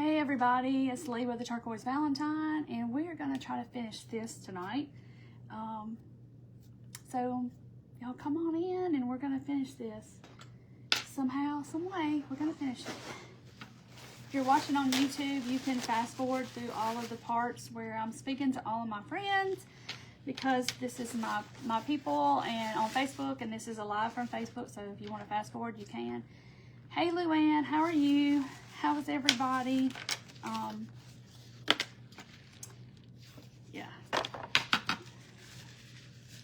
Hey everybody, it's Lee with the Turquoise Valentine, and we are going to try to finish this tonight. So y'all come on in and we're going to finish this. Somehow, some way, we're going to finish it. If you're watching on YouTube, you can fast forward through all of the parts where I'm speaking to all of my friends, because this is my people, and on Facebook, and this is a live from Facebook, so if you want to fast forward, you can. Hey Luann, how are you? How is everybody? Yeah.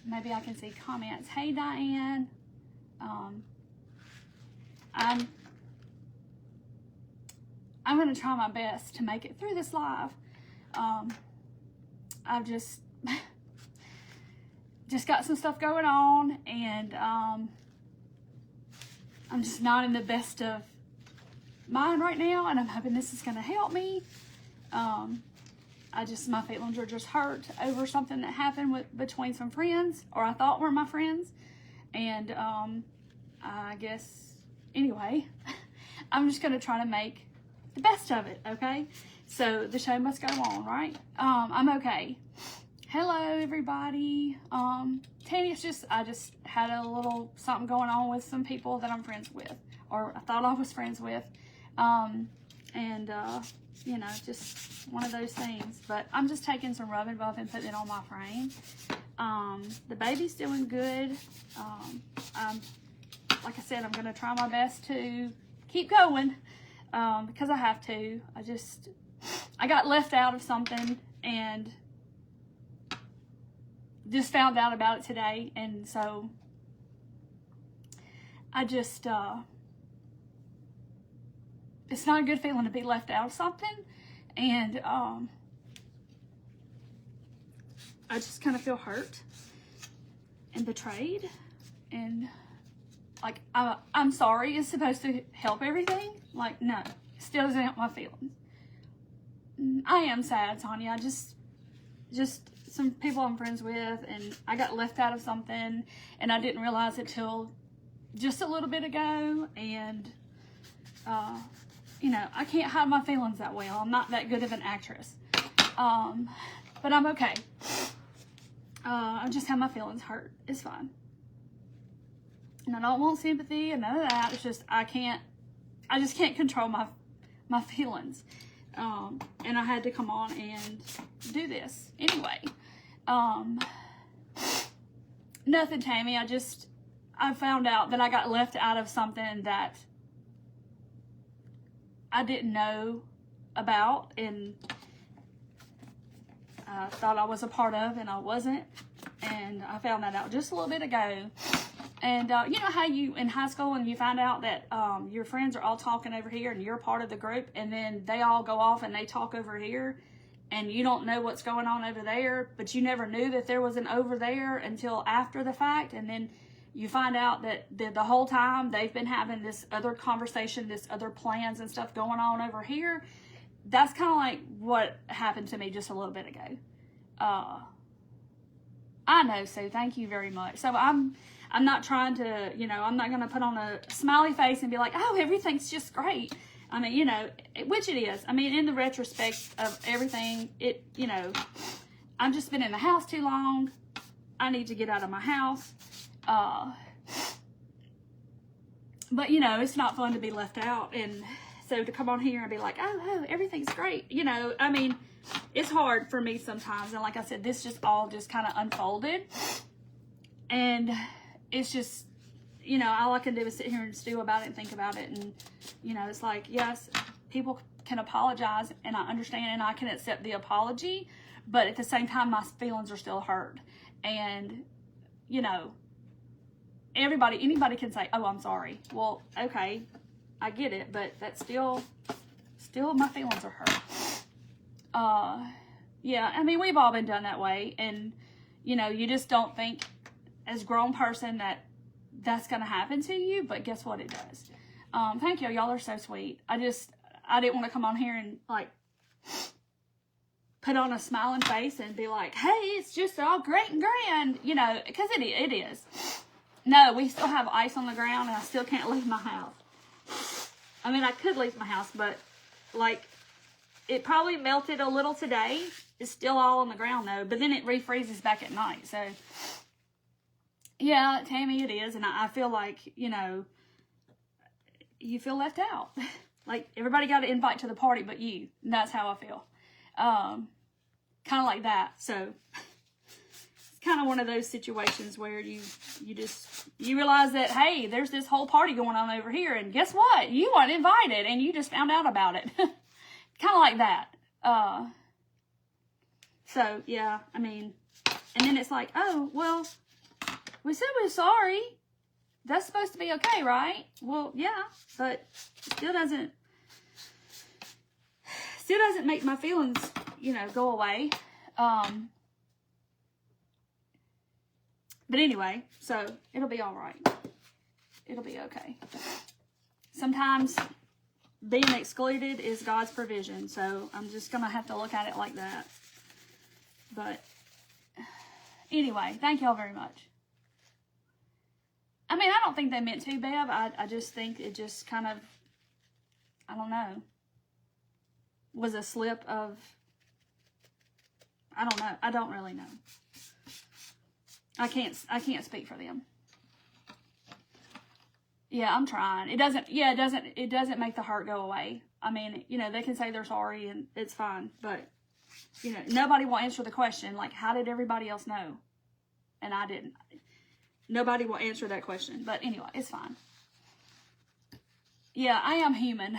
Maybe I can see comments. Hey Diane. I'm going to try my best to make it through this live. I've just got some stuff going on, and I'm just not in the best of mind right now, and I'm hoping this is going to help me. My feelings are just hurt over something that happened between some friends, or I thought were my friends, and I guess, anyway, I'm just going to try to make the best of it, okay? So the show must go on, right? I'm okay. Hello, everybody. Tanya, I just had a little something going on with some people that I'm friends with, or I thought I was friends with. You know, just one of those things. But I'm just taking some rubbing buff and putting it on my frame. The baby's doing good. Like I said, I'm going to try my best to keep going, because I have to. I got left out of something and just found out about it today. And so it's not a good feeling to be left out of something, and I just kind of feel hurt and betrayed, and like I'm sorry is supposed to help everything. Like, no, it still doesn't help my feelings. I am sad, Tanya. I just some people I'm friends with, and I got left out of something, and I didn't realize it till just a little bit ago, and you know, I can't hide my feelings that well. I'm not that good of an actress. But I'm okay. I just have my feelings hurt. It's fine. And I don't want sympathy and none of that. It's just, I just can't control my feelings. And I had to come on and do this. Anyway. Nothing, Tammy. I found out that I got left out of something that I didn't know about, and I thought I was a part of, and I wasn't, and I found that out just a little bit ago. And you know how you in high school, and you find out that your friends are all talking over here and you're part of the group, and then they all go off and they talk over here, and you don't know what's going on over there, but you never knew that there was an over there until after the fact, and then you find out that the whole time they've been having this other conversation, this other plans and stuff going on over here. That's kind of like what happened to me just a little bit ago. I know, Sue. Thank you very much. So I'm not trying to, you know, I'm not going to put on a smiley face and be like, oh, everything's just great. I mean, you know, which it is. I mean, in the retrospect of everything, you know, I've just been in the house too long. I need to get out of my house. But you know, it's not fun to be left out, and so to come on here and be like, oh, everything's great, you know, I mean, it's hard for me sometimes, and like I said, this all kind of unfolded, and it's just, you know, all I can do is sit here and stew about it and think about it, and you know, it's like, yes, people can apologize, and I understand, and I can accept the apology, but at the same time, my feelings are still hurt, and you know, anybody can say, oh, I'm sorry. Well, okay, I get it, but that's still my feelings are hurt. Yeah, I mean, we've all been done that way, and, you know, you just don't think as a grown person that that's going to happen to you, but guess what, it does. Thank you, y'all are so sweet. I didn't want to come on here and, like, put on a smiling face and be like, hey, it's just all great and grand, you know, because it is. No, we still have ice on the ground, and I still can't leave my house. I mean, I could leave my house, but, like, it probably melted a little today. It's still all on the ground though, but then it refreezes back at night. So yeah, Tammy, it is. And I feel like, you know, you feel left out. Like everybody got an invite to the party but you. And that's how I feel. Kind of like that. So it's kind of one of those situations where you realize that, hey, there's this whole party going on over here, and guess what? You weren't invited and you just found out about it. Kind of like that. So yeah, I mean, and then it's like, oh, well, we said we're sorry. That's supposed to be okay, right? Well, yeah, but still doesn't make my feelings, you know, go away. But anyway, so it'll be all right. It'll be okay. Sometimes being excluded is God's provision, so I'm just gonna have to look at it like that. But anyway, thank y'all very much. I mean, I don't think they meant to, Bev. I just think it just kind of, I don't know, was a slip of, I don't know. I don't really know. I can't speak for them. Yeah, I'm trying. It doesn't make the hurt go away. I mean, you know, they can say they're sorry and it's fine, but you know, nobody will answer the question, like, how did everybody else know? And I didn't. Nobody will answer that question. But anyway, it's fine. Yeah, I am human.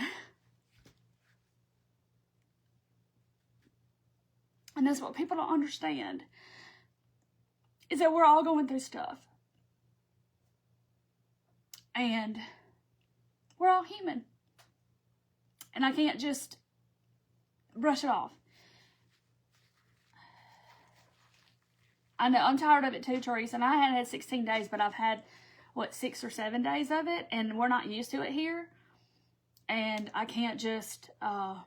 And that's what people don't understand. Is that we're all going through stuff. And we're all human. And I can't just brush it off. I know, I'm tired of it too, Teresa. And I had 16 days, but I've had, 6 or 7 days of it. And we're not used to it here. And I can't just go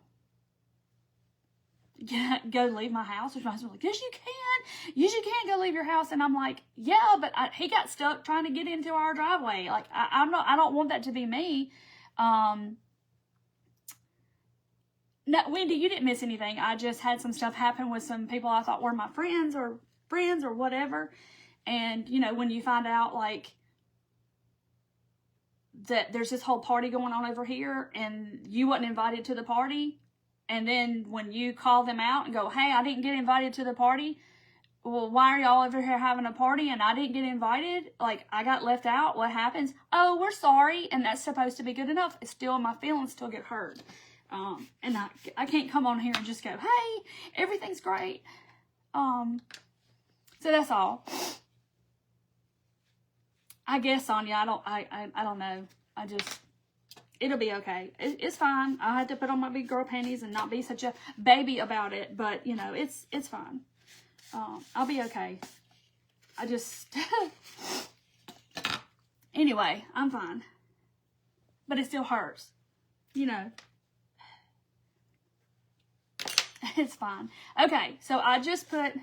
leave my house. Which my husband's like, yes, you can. Yes, you can go leave your house. And I'm like, yeah, but he got stuck trying to get into our driveway. Like, I don't want that to be me. No, Wendy, you didn't miss anything. I just had some stuff happen with some people I thought were my friends or whatever. And, you know, when you find out, like, that there's this whole party going on over here and you wasn't invited to the party, and then when you call them out and go, hey, I didn't get invited to the party, well, why are y'all over here having a party and I didn't get invited? Like, I got left out. What happens? Oh, we're sorry. And that's supposed to be good enough. It's still, my feelings still get hurt. And I can't come on here and just go, hey, everything's great. So that's all. I guess, Sonia, I don't know. It'll be okay. It's fine. I had to put on my big girl panties and not be such a baby about it. But, you know, it's fine. I'll be okay. I just, anyway, I'm fine. But it still hurts. You know. It's fine. Okay, so I just put,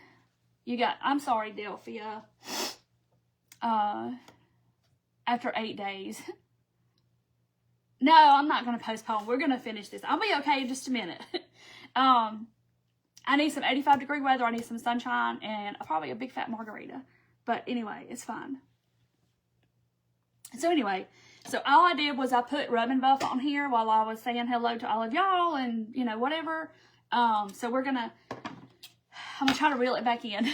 I'm sorry, Delphia. After 8 days. No, I'm not going to postpone. We're going to finish this. I'll be okay in just a minute. I need some 85-degree weather. I need some sunshine and probably a big fat margarita. But anyway, it's fine. So anyway, so all I did was I put Rub and Buff on here while I was saying hello to all of y'all and, you know, whatever. So I'm going to try to reel it back in.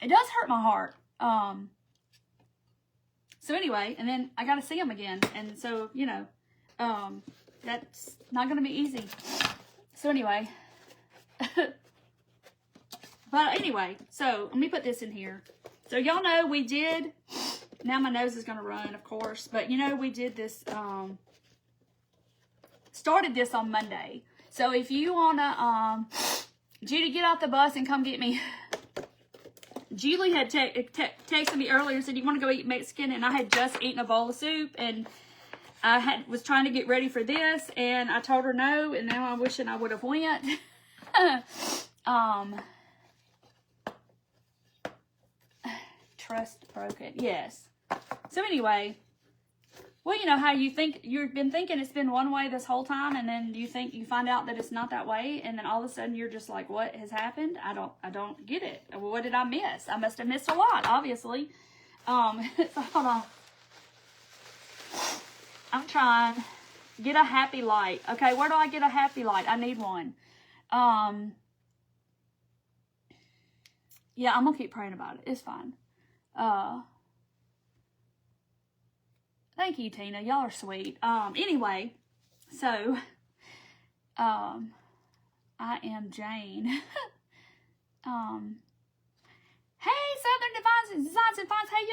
It does hurt my heart. So anyway, and then I got to see them again. And so, you know, that's not going to be easy. So anyway, but anyway, so let me put this in here. So y'all know we did, now my nose is going to run, of course, but you know, we did this, started this on Monday. So if you want to, Judy, get off the bus and come get me. Julie had texted me earlier and said, you want to go eat Mexican? And I had just eaten a bowl of soup and I was trying to get ready for this and I told her no, and now I'm wishing I would have went. Trust broken. Yes. So anyway, Well, you know how you think, you've been thinking it's been one way this whole time, and then you find out that it's not that way, and then all of a sudden you're just like, what has happened? I don't get it. What did I miss? I must have missed a lot, obviously. So hold on. I'm trying. Get a happy light. Okay, where do I get a happy light? I need one. Yeah, I'm gonna keep praying about it. It's fine. Thank you, Tina. Y'all are sweet. Anyway, so, I am Jane. Hey, Southern Designs and Finds. Hey,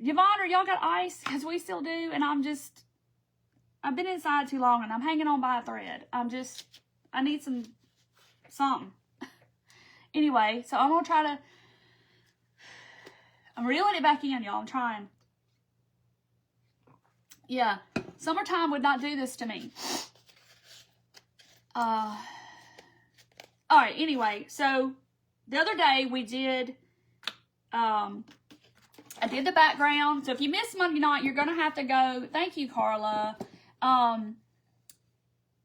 Yvonne, are y'all got ice? Because we still do, and I've been inside too long, and I'm hanging on by a thread. I need something. Anyway, so I'm going to try to, I'm reeling it back in, y'all. I'm trying. Yeah, summertime would not do this to me. All right, anyway, so the other day we did, I did the background. So if you missed Monday night, you're going to have to go, thank you, Carla.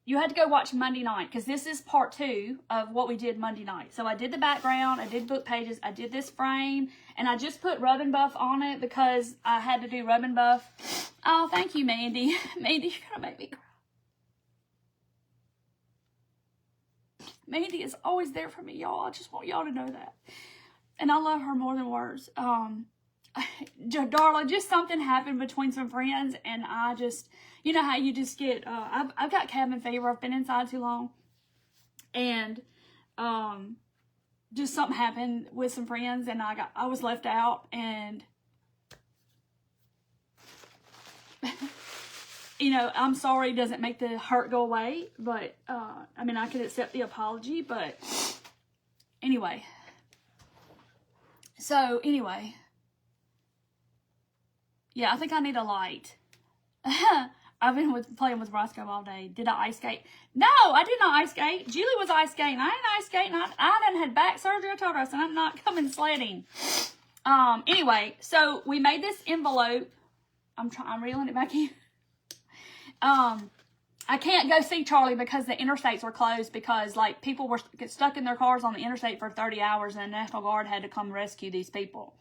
You had to go watch Monday night, because this is part 2 of what we did Monday night. So I did the background, I did book pages, I did this frame, and I just put rub and buff on it because I had to do rub and buff. Oh, thank you, Mandy. Mandy, you're going to make me cry. Mandy is always there for me, y'all. I just want y'all to know that. And I love her more than words. Darla, just something happened between some friends, and I just, you know how you just get, I've got cabin fever. I've been inside too long, and just something happened with some friends, and I was left out, and you know, I'm sorry doesn't make the hurt go away, but I mean, I could accept the apology, but anyway. So anyway, yeah, I think I need a light. I've been playing with Roscoe all day. Did I ice skate? No, I did not ice skate. Julie was ice skating. I ain't ice skating. I done had back surgery. I told her, I said, I'm not coming sledding. Anyway, so we made this envelope. I'm reeling it back in. I can't go see Charlie because the interstates were closed, because like people were stuck in their cars on the interstate for 30 hours, and the National Guard had to come rescue these people.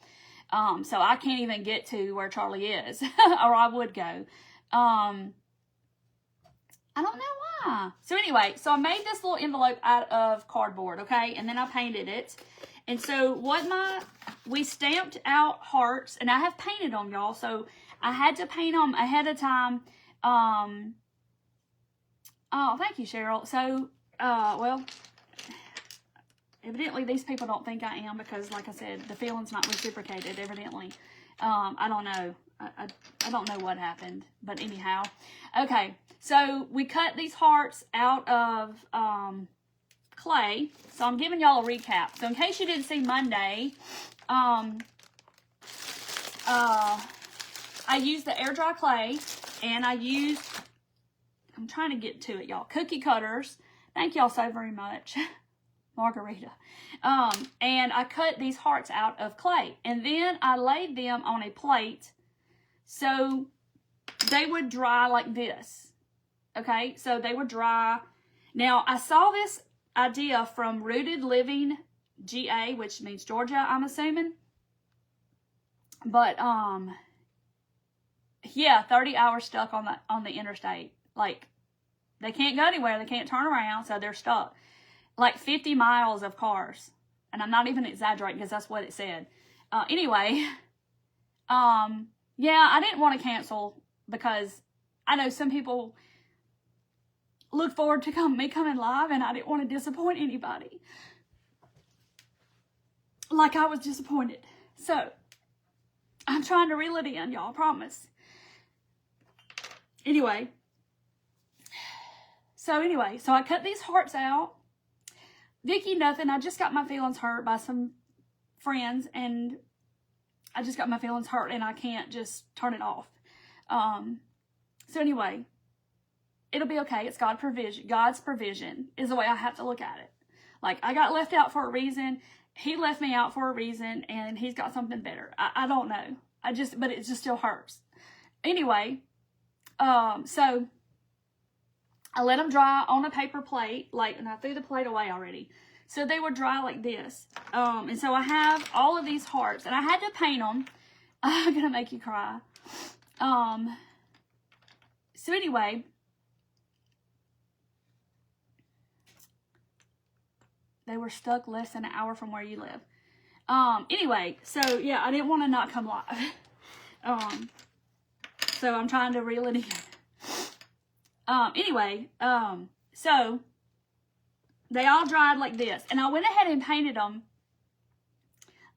So I can't even get to where Charlie is, or I would go. I don't know why. So anyway, so I made this little envelope out of cardboard, okay? And then I painted it. And so we stamped out hearts, and I have painted them, y'all. So I had to paint them ahead of time. Oh, thank you, Cheryl. So, well, evidently these people don't think I am, because, like I said, the feeling's not reciprocated, evidently. I don't know. I don't know what happened, but anyhow. Okay, so we cut these hearts out of clay. So I'm giving y'all a recap. So in case you didn't see Monday, I used the air dry clay, and I used, I'm trying to get to it, y'all, cookie cutters. Thank y'all so very much. Margarita. And I cut these hearts out of clay, and then I laid them on a plate so they would dry like this. Okay, so they would dry. Now, I saw this idea from Rooted Living GA, which means Georgia, I'm assuming. But, yeah, 30 hours stuck on the interstate. Like, they can't go anywhere. They can't turn around, so they're stuck. Like 50 miles of cars. And I'm not even exaggerating, because that's what it said. Anyway, yeah, I didn't want to cancel, because I know some people look forward to me coming live, and I didn't want to disappoint anybody. Like I was disappointed. So, I'm trying to reel it in, y'all, I promise. Anyway, so I cut these hearts out. Vicky, nothing. I just got my feelings hurt by some friends, and I just got my feelings hurt, and I can't just turn it off. So anyway, it'll be okay. It's God's provision is the way I have to look at it. Like, I got left out for a reason. He left me out for a reason, and he's got something better. I don't know. But it just still hurts. anyway, so I let them dry on a paper plate, like, and I threw the plate away already. So they were dry like this. And so I have all of these hearts, and I had to paint them. I'm gonna make you cry. So anyway, they were stuck less than an hour from where you live. Anyway, so yeah, I didn't want to not come live. So I'm trying to reel it in. Anyway, so they all dried like this, and I went ahead and painted them.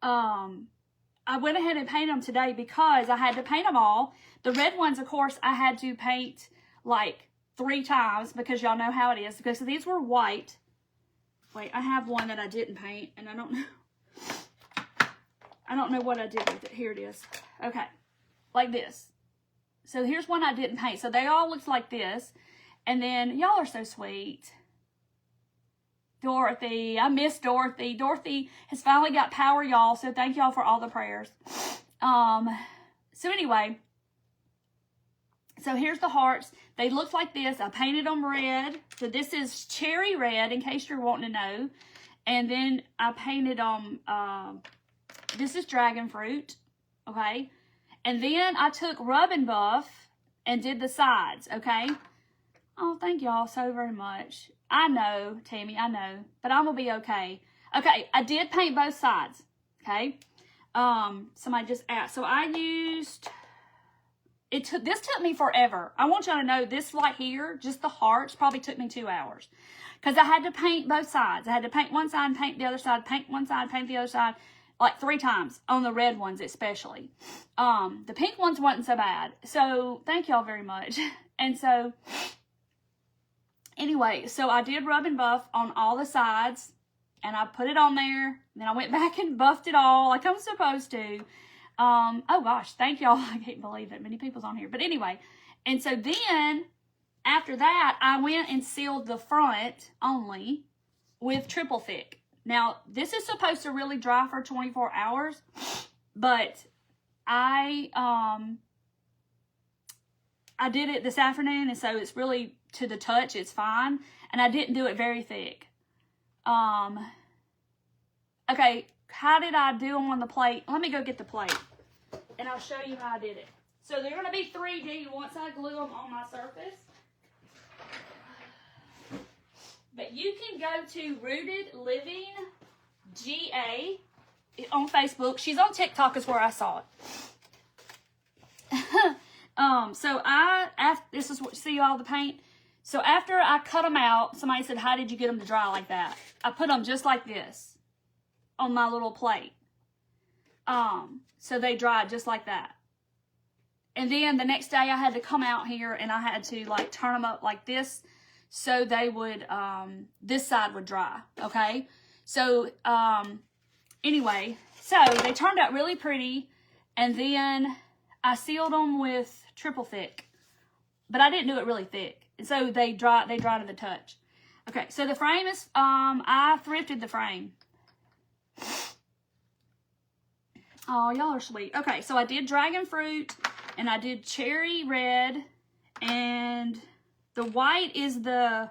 I went ahead and painted them today because I had to paint them all. The red ones, of course, I had to paint like 3 times because y'all know how it is. Because these were white. Wait, I have one that I didn't paint, and I don't know what I did with it. Here it is. Okay, like this. So here's one I didn't paint. So they all looked like this. And then, y'all are so sweet. Dorothy, I miss Dorothy. Dorothy has finally got power, y'all. So thank y'all for all the prayers. So anyway, so here's the hearts. They look like this. I painted them red. So this is cherry red, in case you're wanting to know. And then I painted them, this is dragon fruit, okay? And then I took Rub and Buff and did the sides, okay? Oh, thank y'all so very much. I know, Tammy, I know, but I'm gonna be okay. Okay, I did paint both sides, okay? Somebody just asked. So I used, this took me forever. I want y'all to know this right here, just the hearts, probably took me 2 hours. Because I had to paint both sides. I had to paint one side, paint the other side, paint one side, paint the other side, like 3 times on the red ones especially. The pink ones wasn't so bad. So thank y'all very much. And so anyway, so I did Rub and Buff on all the sides, and I put it on there. Then I went back and buffed it all like I'm supposed to. Oh gosh, thank y'all. I can't believe it. Many people's on here. But anyway, and so then after that, I went and sealed the front only with triple thick. Now, this is supposed to really dry for 24 hours, but I did it this afternoon, and so it's really to the touch, it's fine. And I didn't do it very thick. Okay, how did I do them on the plate? Let me go get the plate, and I'll show you how I did it. So they're going to be 3D once I glue them on my surface. But you can go to Rooted Living GA on Facebook. She's on TikTok is where I saw it. So this is what, see all the paint? So after I cut them out, somebody said, how did you get them to dry like that? I put them just like this on my little plate. So they dried just like that. And then the next day I had to come out here and I had to like turn them up like this so they would, this side would dry, okay? So, anyway, so they turned out really pretty, and then I sealed them with triple thick, but I didn't do it really thick, and so they dry to the touch. Okay, so the frame is, I thrifted the frame. Oh, y'all are sweet. Okay, so I did dragon fruit, and I did cherry red, and the white is the,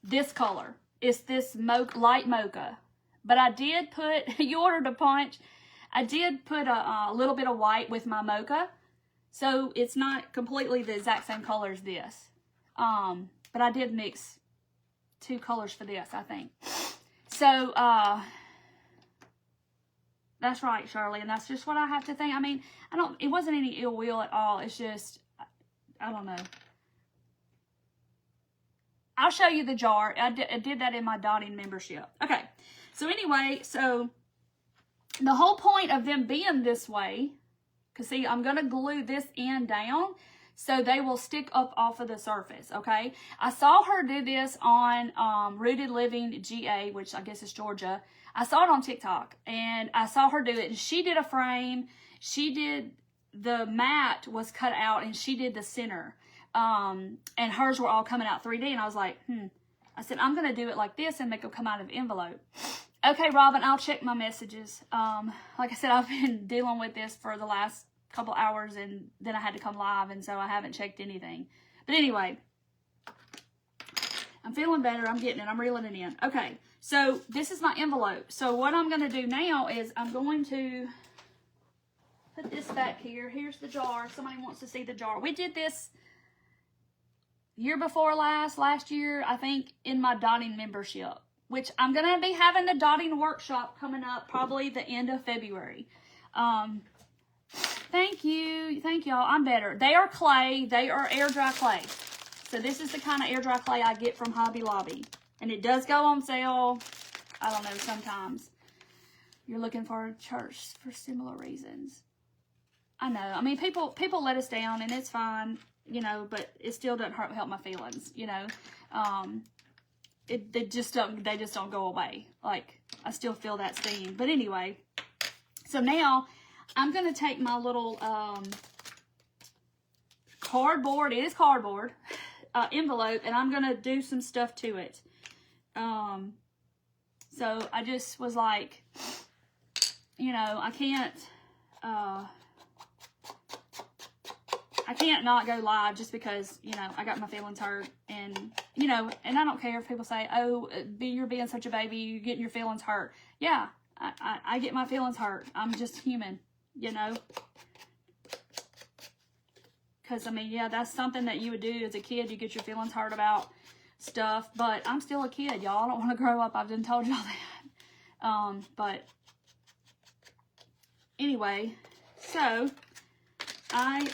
this color. It's this light mocha. But I did put, you ordered a punch, I did put a little bit of white with my mocha. So it's not completely the exact same color as this. But I did mix 2 colors for this, I think. So, that's right, Shirley, and that's just what I have to think. I mean, it wasn't any ill will at all. It's just, I don't know. I'll show you the jar. I did that in my dotting membership. Okay, so anyway, so the whole point of them being this way, because see, I'm going to glue this end down so they will stick up off of the surface, okay? I saw her do this on Rooted Living GA, which I guess is Georgia. I saw it on TikTok, and I saw her do it, and she did a frame. She did, the mat was cut out, and she did the center. And hers were all coming out 3D, and I was like, I said, I'm going to do it like this and make them come out of the envelope. Okay, Robin, I'll check my messages. Like I said, I've been dealing with this for the last couple hours, and then I had to come live, and so I haven't checked anything. But anyway, I'm feeling better. I'm getting it. I'm reeling it in. Okay, so this is my envelope. So what I'm going to do now is I'm going to put this back here. Here's the jar. If somebody wants to see the jar. We did this year before last year, I think, in my dotting membership, which I'm going to be having a dotting workshop coming up probably the end of February. Thank you. Thank y'all. I'm better. They are clay. They are air dry clay. So this is the kind of air dry clay I get from Hobby Lobby. And it does go on sale, I don't know, sometimes. You're looking for a church for similar reasons. I know. I mean, people let us down, and it's fine, you know, but it still doesn't help my feelings, you know. They just don't go away. Like, I still feel that sting. But anyway, so now I'm going to take my little cardboard, it is cardboard, envelope, and I'm going to do some stuff to it. So I just was like, you know, I can't not go live just because, you know, I got my feelings hurt. And, you know, and I don't care if people say, oh, you're being such a baby, you're getting your feelings hurt. Yeah, I get my feelings hurt. I'm just human, you know. Because, I mean, yeah, that's something that you would do as a kid. You get your feelings hurt about stuff. But I'm still a kid, y'all. I don't want to grow up. I've been told y'all that. But anyway, so I'm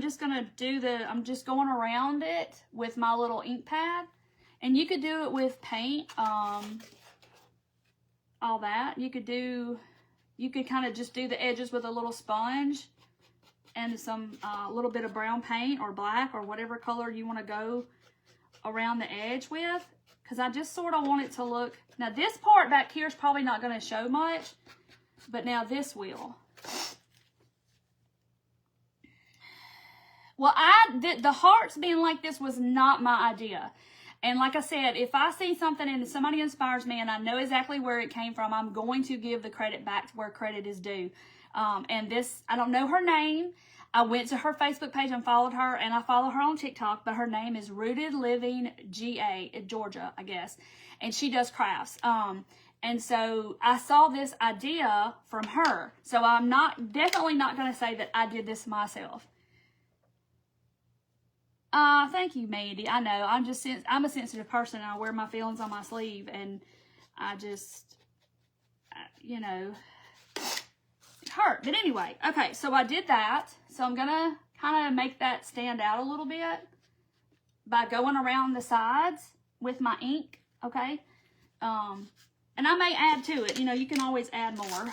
just going to do I'm just going around it with my little ink pad. And you could do it with paint, all that. You could kind of just do the edges with a little sponge and some little bit of brown paint or black or whatever color you want to go around the edge with. Because I just sort of want it to look, now this part back here is probably not going to show much, but now this will. Well, the hearts being like this was not my idea. And like I said, if I see something and somebody inspires me and I know exactly where it came from, I'm going to give the credit back to where credit is due. And this, I don't know her name. I went to her Facebook page and followed her, and I follow her on TikTok, but her name is Rooted Living GA in Georgia, I guess. And she does crafts. And so I saw this idea from her. So I'm definitely not going to say that I did this myself. Thank you, Mandy. I know. I'm a sensitive person, and I wear my feelings on my sleeve, and I just, you know, it hurt. But anyway, okay, so I did that. So I'm going to kind of make that stand out a little bit by going around the sides with my ink, okay? And I may add to it. You know, you can always add more.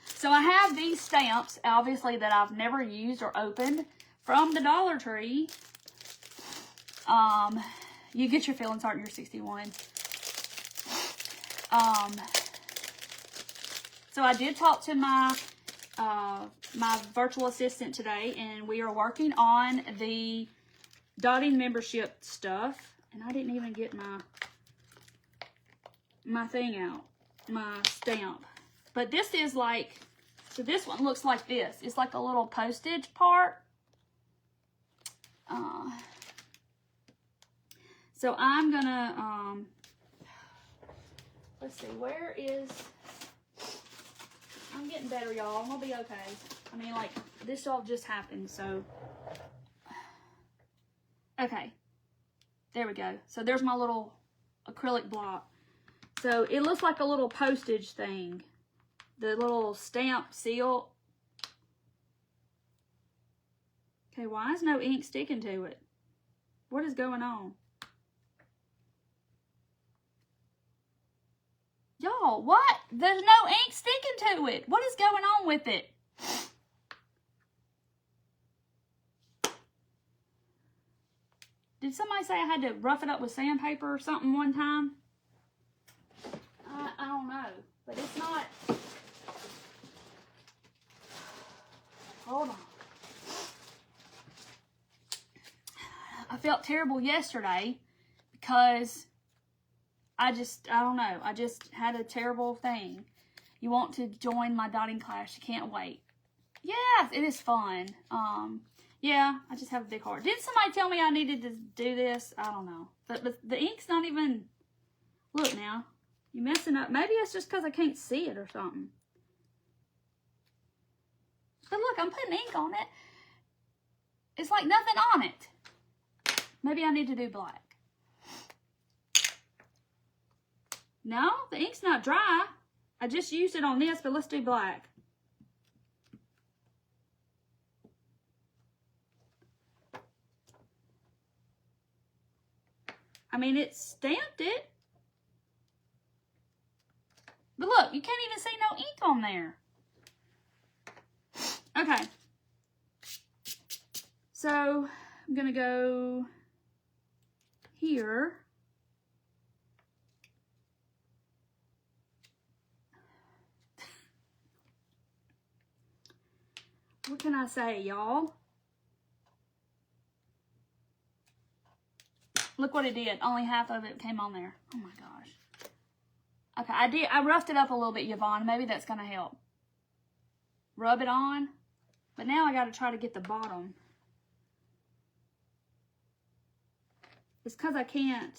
So I have these stamps, obviously, that I've never used or opened from the Dollar Tree. You get your feelings hurt, you're 61. So I did talk to my virtual assistant today, and we are working on the dotting membership stuff. And I didn't even get my thing out, my stamp. But this is like, so this one looks like this. It's like a little postage part. So I'm gonna, let's see, where is, I'm getting better, y'all. I'm gonna be okay. I mean, like, this all just happened, so. Okay. There we go. So there's my little acrylic block. So it looks like a little postage thing. The little stamp seal. Okay, why is no ink sticking to it? What is going on? Y'all, what? There's no ink sticking to it. What is going on with it? Did somebody say I had to rough it up with sandpaper or something one time? I don't know, but it's not. Hold on. I felt terrible yesterday because I don't know. I just had a terrible thing. You want to join my dotting class. You can't wait. Yes, it is fun. Yeah, I just have a big heart. Didn't somebody tell me I needed to do this? I don't know. But the ink's not even... Look now. You're messing up. Maybe it's just because I can't see it or something. But look, I'm putting ink on it. It's like nothing on it. Maybe I need to do black. No, the ink's not dry. I just used it on this, but let's do black. I mean, it stamped it. But look, you can't even see no ink on there. Okay. So, I'm going to go here. What can I say, y'all? Look what it did. Only half of it came on there. Oh my gosh. Okay, I roughed it up a little bit, Yvonne. Maybe that's going to help. Rub it on. But now I got to try to get the bottom. It's because I can't.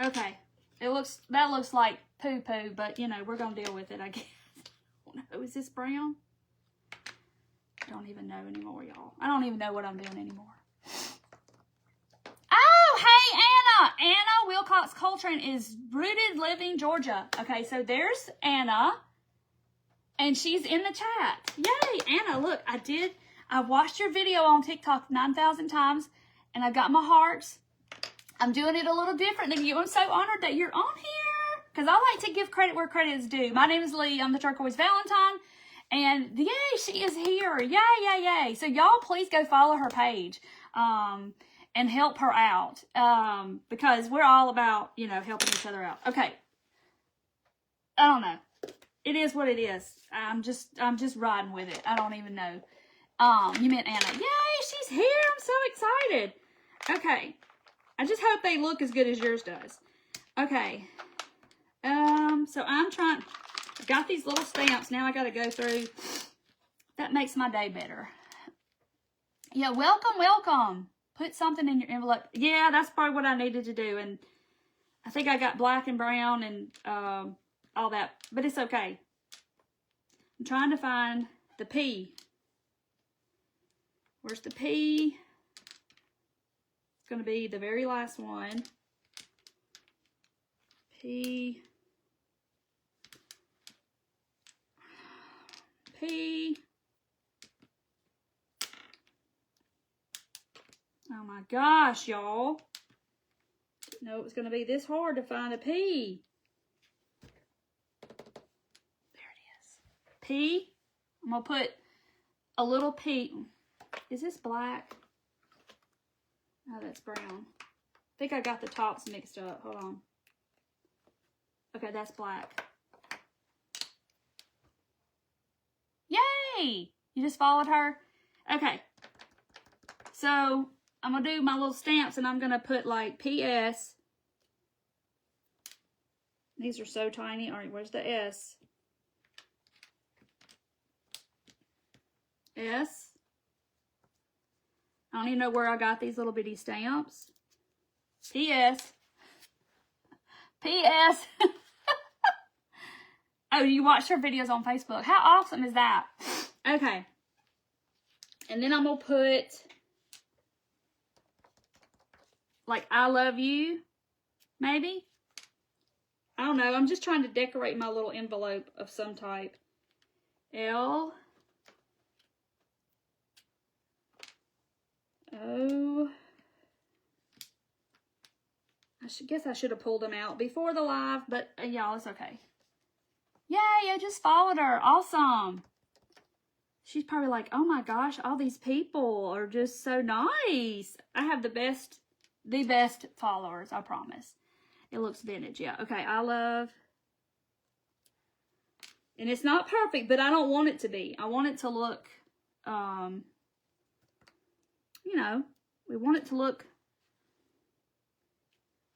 Okay. That looks like poo-poo, but, you know, we're going to deal with it, I guess. Oh, no. Is this brown? I don't even know anymore, y'all. I don't even know what I'm doing anymore. Oh, hey, Anna. Anna Wilcox Coltrane is rooted living Georgia. Okay, so there's Anna. And she's in the chat. Yay, Anna, look, I watched your video on TikTok 9,000 times. And I got my hearts. I'm doing it a little different than you. I'm so honored that you're on here. Because I like to give credit where credit is due. My name is Lee. I'm the Turquoise Valentine. And yay, she is here. Yay, yay, yay. So y'all please go follow her page. And help her out. Because we're all about, you know, helping each other out. Okay. I don't know. It is what it is. I'm just riding with it. I don't even know. You meant Anna. Yay, she's here. I'm so excited. Okay. I just hope they look as good as yours does. Okay. So I'm trying, got these little stamps. Now I got to go through. That makes my day better. Yeah, welcome, welcome. Put something in your envelope. Yeah, that's probably what I needed to do. And I think I got black and brown and all that. But it's okay. I'm trying to find the P. Where's the P? It's going to be the very last one. P. P. Oh my gosh, y'all. Didn't know it was going to be this hard to find a P. There it is. P. I'm going to put a little P. Is this black? Oh, that's brown. I think I got the tops mixed up. Hold on. Okay, that's black. Yay! You just followed her? Okay. So, I'm going to do my little stamps and I'm going to put like PS. These are so tiny. All right, where's the S? S. I don't even know where I got these little bitty stamps. P.S. P.S. Oh, you watched her videos on Facebook. How awesome is that? Okay. And then I'm going to put, like, I love you, maybe. I don't know. I'm just trying to decorate my little envelope of some type. L. Oh, guess I should have pulled them out before the live, but y'all, it's okay. Yay, I just followed her. Awesome. She's probably like, oh my gosh, all these people are just so nice. I have the best followers, I promise. It looks vintage, yeah. Okay, I love. And it's not perfect, but I don't want it to be. I want it to look, you know, we want it to look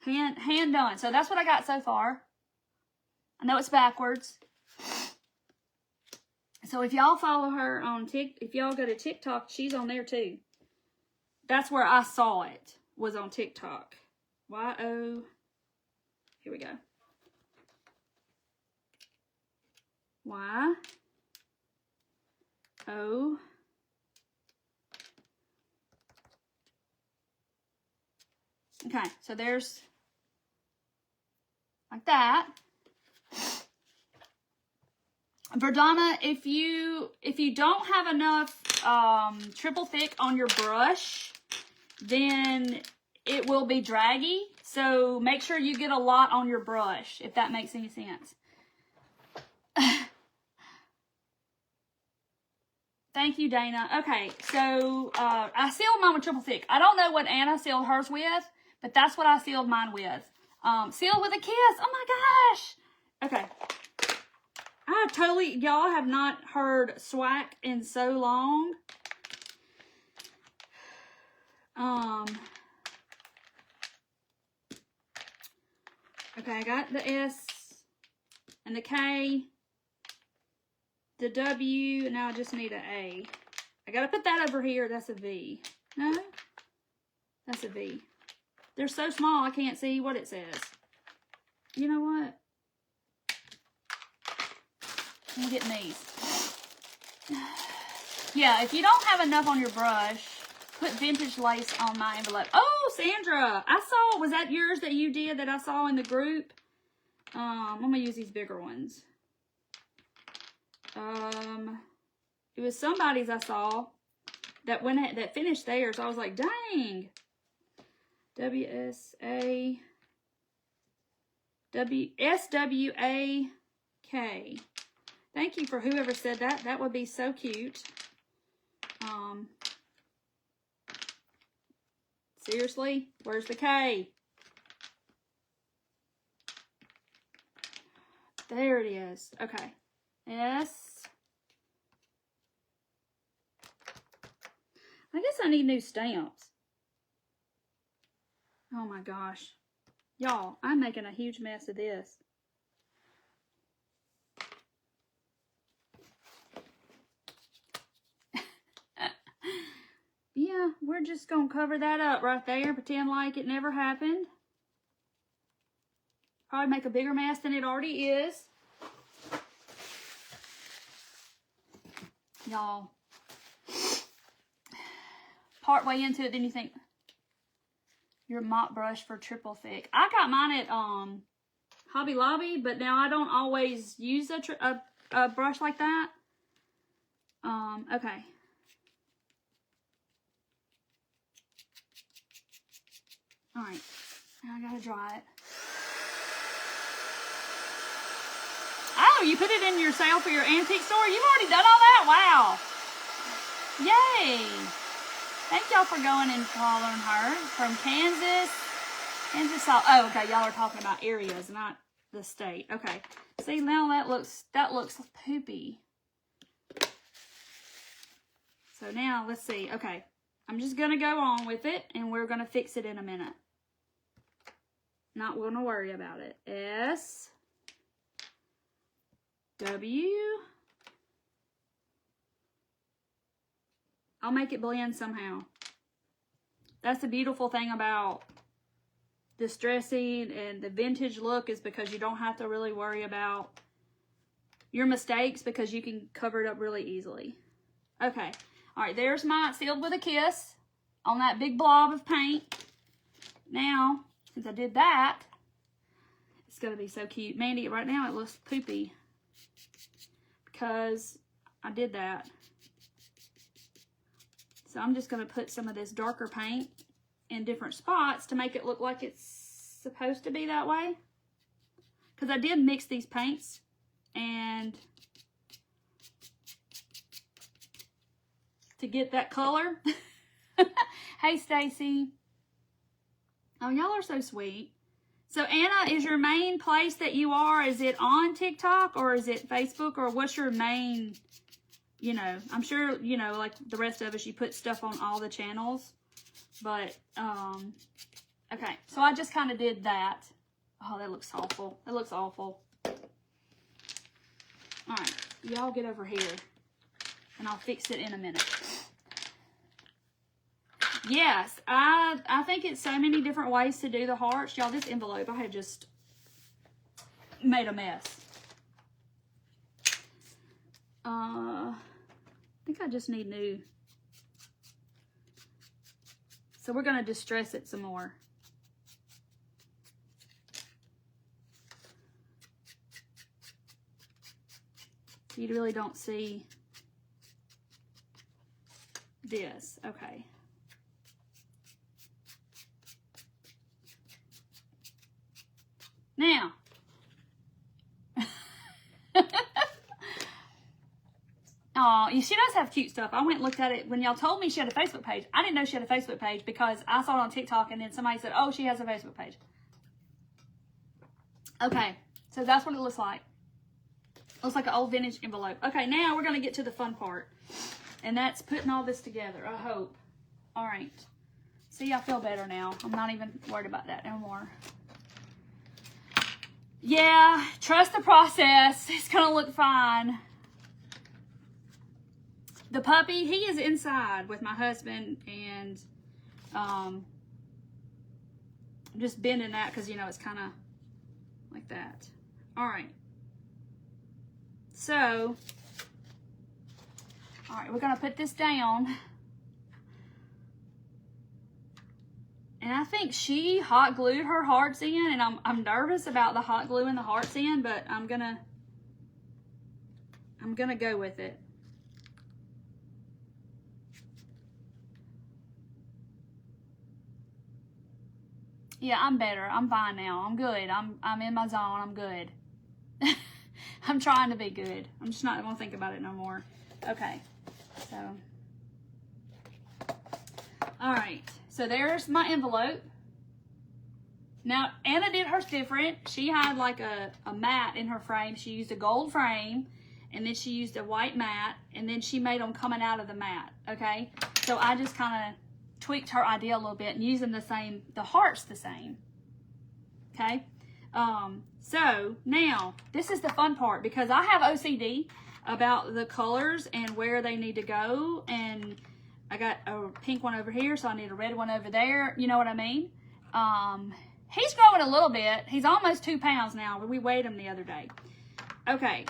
Hand done. So that's what I got so far. I know it's backwards. So if y'all follow her on if y'all go to TikTok, she's on there too. That's where I saw it, was on TikTok. Y-O. Here we go. Y-O. Okay, so there's like that. Verdana, if you don't have enough triple thick on your brush, then it will be draggy. So make sure you get a lot on your brush, if that makes any sense. Thank you, Dana. Okay, so I sealed mine with triple thick. I don't know what Anna sealed hers with, but that's what I sealed mine with. Sealed with a kiss. Oh my gosh. Okay. Y'all have not heard swack in so long. Okay, I got the S and the K, the W, and now I just need an A. I gotta put that over here. That's a V. No? That's a V. They're so small I can't see what it says. You know what? I'm getting these. Yeah, if you don't have enough on your brush, put vintage lace on my envelope. Oh, Sandra, I saw, was that yours that you did that I saw in the group? I'm gonna use these bigger ones. It was somebody's I saw that that finished theirs. I was like, dang. SWAK. Thank you for whoever said that. That would be so cute. Seriously, where's the K? There it is. Okay. S. I guess I need new stamps. Oh my gosh. Y'all, I'm making a huge mess of this. Yeah, we're just going to cover that up right there. Pretend like it never happened. Probably make a bigger mess than it already is. Y'all. Part way into it, then you think, your mop brush for triple thick. I got mine at Hobby Lobby, but now I don't always use a brush like that. Okay. Alright, now I gotta dry it. Oh, you put it in your sale for your antique store? You've already done all that? Wow. Yay. Thank y'all for going and following her from Kansas. Oh, okay, y'all are talking about areas, not the state. Okay. See, now that looks poopy. So now, let's see. Okay. I'm just going to go on with it, and we're going to fix it in a minute. Not going to worry about it. S. W. I'll make it blend somehow. That's the beautiful thing about distressing and the vintage look, is because you don't have to really worry about your mistakes, because you can cover it up really easily. Okay. All right, there's my sealed with a kiss on that big blob of paint. Now, since I did that, it's going to be so cute. Mandy, right now it looks poopy because I did that. So I'm just going to put some of this darker paint in different spots to make it look like it's supposed to be that way. Because I did mix these paints and to get that color. Hey, Stacy. Oh, y'all are so sweet. So, Anna, is your main place that you are, is it on TikTok or is it Facebook, or what's your main, you know, I'm sure, you know, like the rest of us, you put stuff on all the channels, but Okay, so I just kind of did that. Oh, that looks awful. That looks awful. All right, y'all get over here, and I'll fix it in a minute. Yes, I think it's so many different ways to do the hearts. Y'all, this envelope, I have just made a mess. I think I just need new. So we're going to distress it some more. You really don't see this. Okay. Now, oh, she does have cute stuff. I went and looked at it when y'all told me she had a Facebook page. I didn't know she had a Facebook page because I saw it on TikTok and then somebody said, oh, she has a Facebook page. Okay, so that's what it looks like. Looks like an old vintage envelope. Okay, now we're going to get to the fun part. And that's putting all this together, I hope. All right. See, I feel better now. I'm not even worried about that anymore. Yeah, trust the process. It's going to look fine. The puppy, he is inside with my husband. And I'm just bending that because, you know, it's kind of like that. All right. So, all right, we're going to put this down. And I think she hot glued her hearts in, and I'm nervous about the hot glue in the hearts in, but I'm gonna go with it. Yeah, I'm better. I'm fine now. I'm good. I'm in my zone. I'm good. I'm trying to be good. I'm just not going to think about it no more. Okay. So, all right. So there's my envelope. Now, Anna did hers different. She had like a mat in her frame. She used a gold frame, and then she used a white mat, and then she made them coming out of the mat, okay? So I just kind of tweaked her idea a little bit and using the hearts the same, okay? So now, this is the fun part because I have OCD about the colors and where they need to go, and I got a pink one over here, so I need a red one over there. You know what I mean? He's growing a little bit. He's almost 2 pounds now. We weighed him the other day. Okay,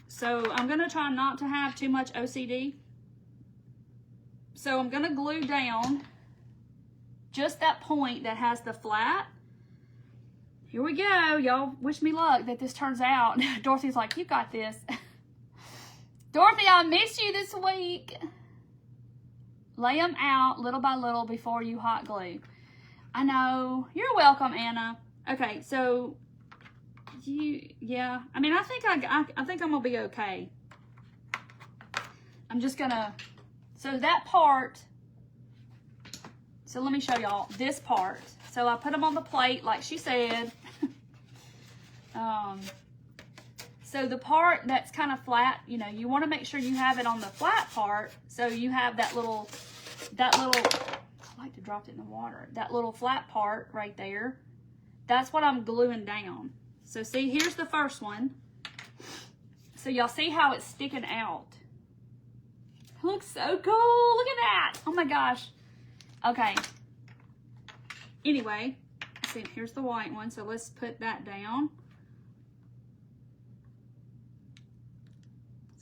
so I'm going to try not to have too much OCD. So I'm going to glue down just that point that has the flat. Here we go. Y'all wish me luck that this turns out. Dorothy's like, you got this. Dorothy, I missed you this week. Lay them out little by little before you hot glue. I know. You're welcome, Anna. Okay, so yeah. I mean, I think I think I'm gonna be okay. I'm just gonna. So that part. So let me show y'all this part. So I put them on the plate, like she said. So the part that's kind of flat, you know, you want to make sure you have it on the flat part, so you have that little. I like to drop it in the water. That little flat part right there. That's what I'm gluing down. So see, here's the first one. So y'all see how it's sticking out. It looks so cool. Look at that. Oh my gosh. Okay. Anyway, see, here's the white one. So let's put that down.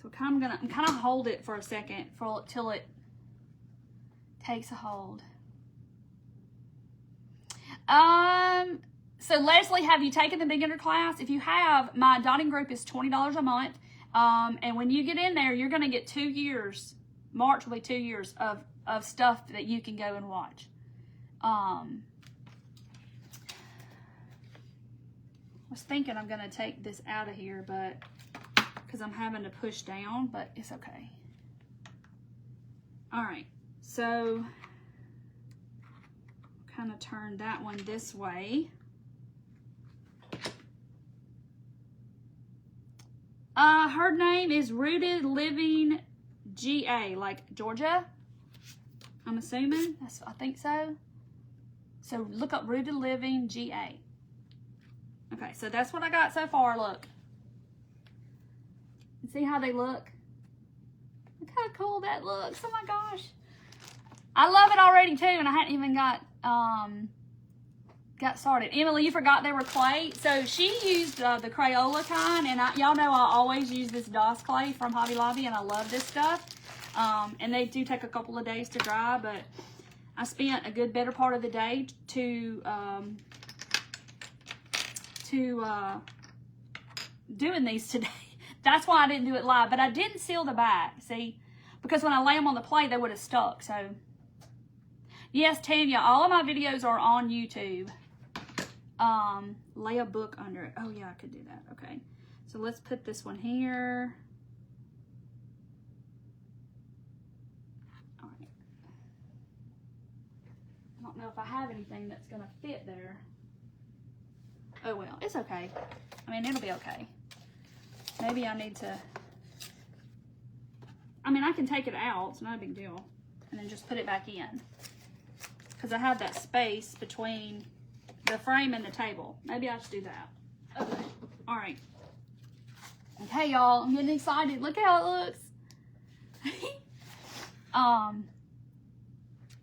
So I'm kind of hold it for a second till it takes a hold. So Leslie, have you taken the beginner class? If you have, my dotting group is $20 a month. And when you get in there, you're going to get 2 years. March will be 2 years of stuff that you can go and watch. I was thinking I'm going to take this out of here, but because I'm having to push down, but it's okay. All right. So kind of turn that one this way. Her name is Rooted Living GA, like Georgia. I'm assuming. I think so. So look up Rooted Living GA. Okay, so that's what I got so far. Look. See how they look? Look how cool that looks. Oh my gosh. I love it already too, and I hadn't even got started. Emily, you forgot they were clay. So she used the Crayola kind, and y'all know I always use this DOS clay from Hobby Lobby, and I love this stuff. And they do take a couple of days to dry, but I spent a good better part of the day to doing these today. That's why I didn't do it live, but I didn't seal the back, see? Because when I lay them on the plate, they would have stuck, so. Yes, Tanya, all of my videos are on YouTube. Lay a book under it. Oh, yeah, I could do that. Okay. So let's put this one here. All right. I don't know if I have anything that's going to fit there. Oh, well, it's okay. I mean, it'll be okay. Maybe I need to, I mean, I can take it out. It's not a big deal. And then just put it back in. Because I have that space between the frame and the table. Maybe I should do that. Okay. All right. Okay, y'all. I'm getting excited. Look how it looks.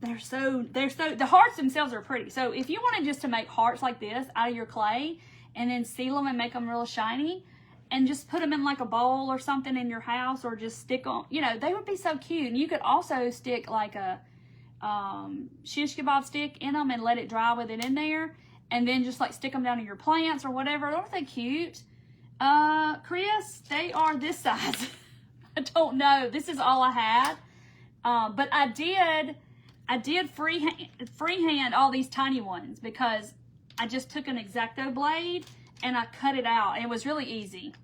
The hearts themselves are pretty. So if you wanted just to make hearts like this out of your clay and then seal them and make them real shiny, and just put them in like a bowl or something in your house, or just stick them, you know, they would be so cute. And you could also stick like a shish kebab stick in them and let it dry with it in there, and then just like stick them down in your plants or whatever. Aren't they cute? Chris, they are this size. I don't know. This is all I had. But I did freehand all these tiny ones because I just took an X-Acto blade and I cut it out. It was really easy.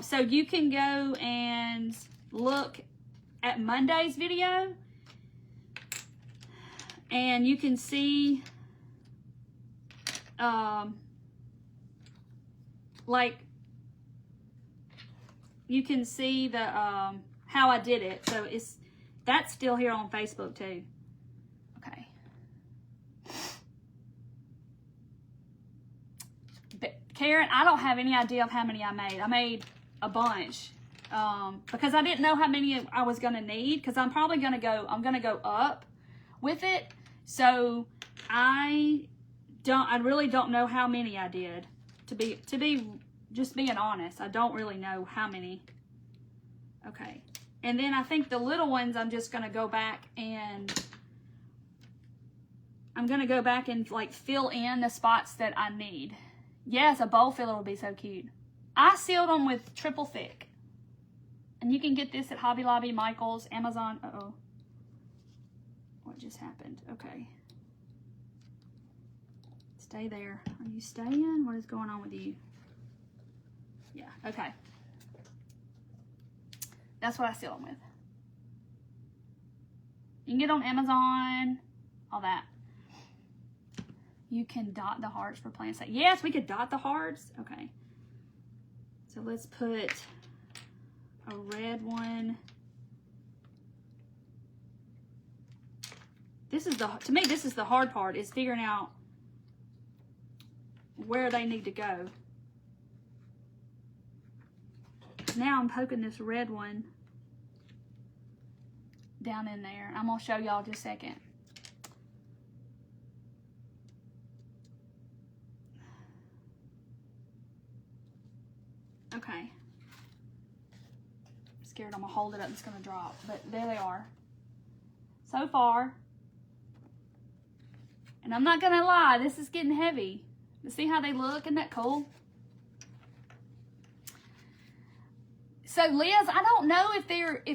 So you can go and look at Monday's video and you can see like you can see the how I did it. So that's still here on Facebook too. Okay. But Karen, I don't have any idea of how many I made. I made a bunch because I didn't know how many I was gonna need, because I'm probably gonna go up with it. So I really don't know how many I did. To be just being honest, I don't really know how many. Okay. And then I think the little ones, I'm just going to go back and like fill in the spots that I need. Yes, a bowl filler would be so cute. I sealed them with triple thick. And you can get this at Hobby Lobby, Michael's, Amazon. Uh-oh. What just happened? Okay. Stay there. Are you staying? What is going on with you? Yeah, okay. That's what I seal them with. You can get on Amazon, all that. You can dot the hearts for plants. Yes, we could dot the hearts. Okay. So let's put a red one. To me, this is the hard part, is figuring out where they need to go. Now I'm poking this red one down in there. I'm going to show y'all just a second. Okay. I'm scared I'm going to hold it up and it's going to drop. But there they are. So far. And I'm not going to lie, this is getting heavy. But see how they look? Isn't that cool? So Liz, I don't know if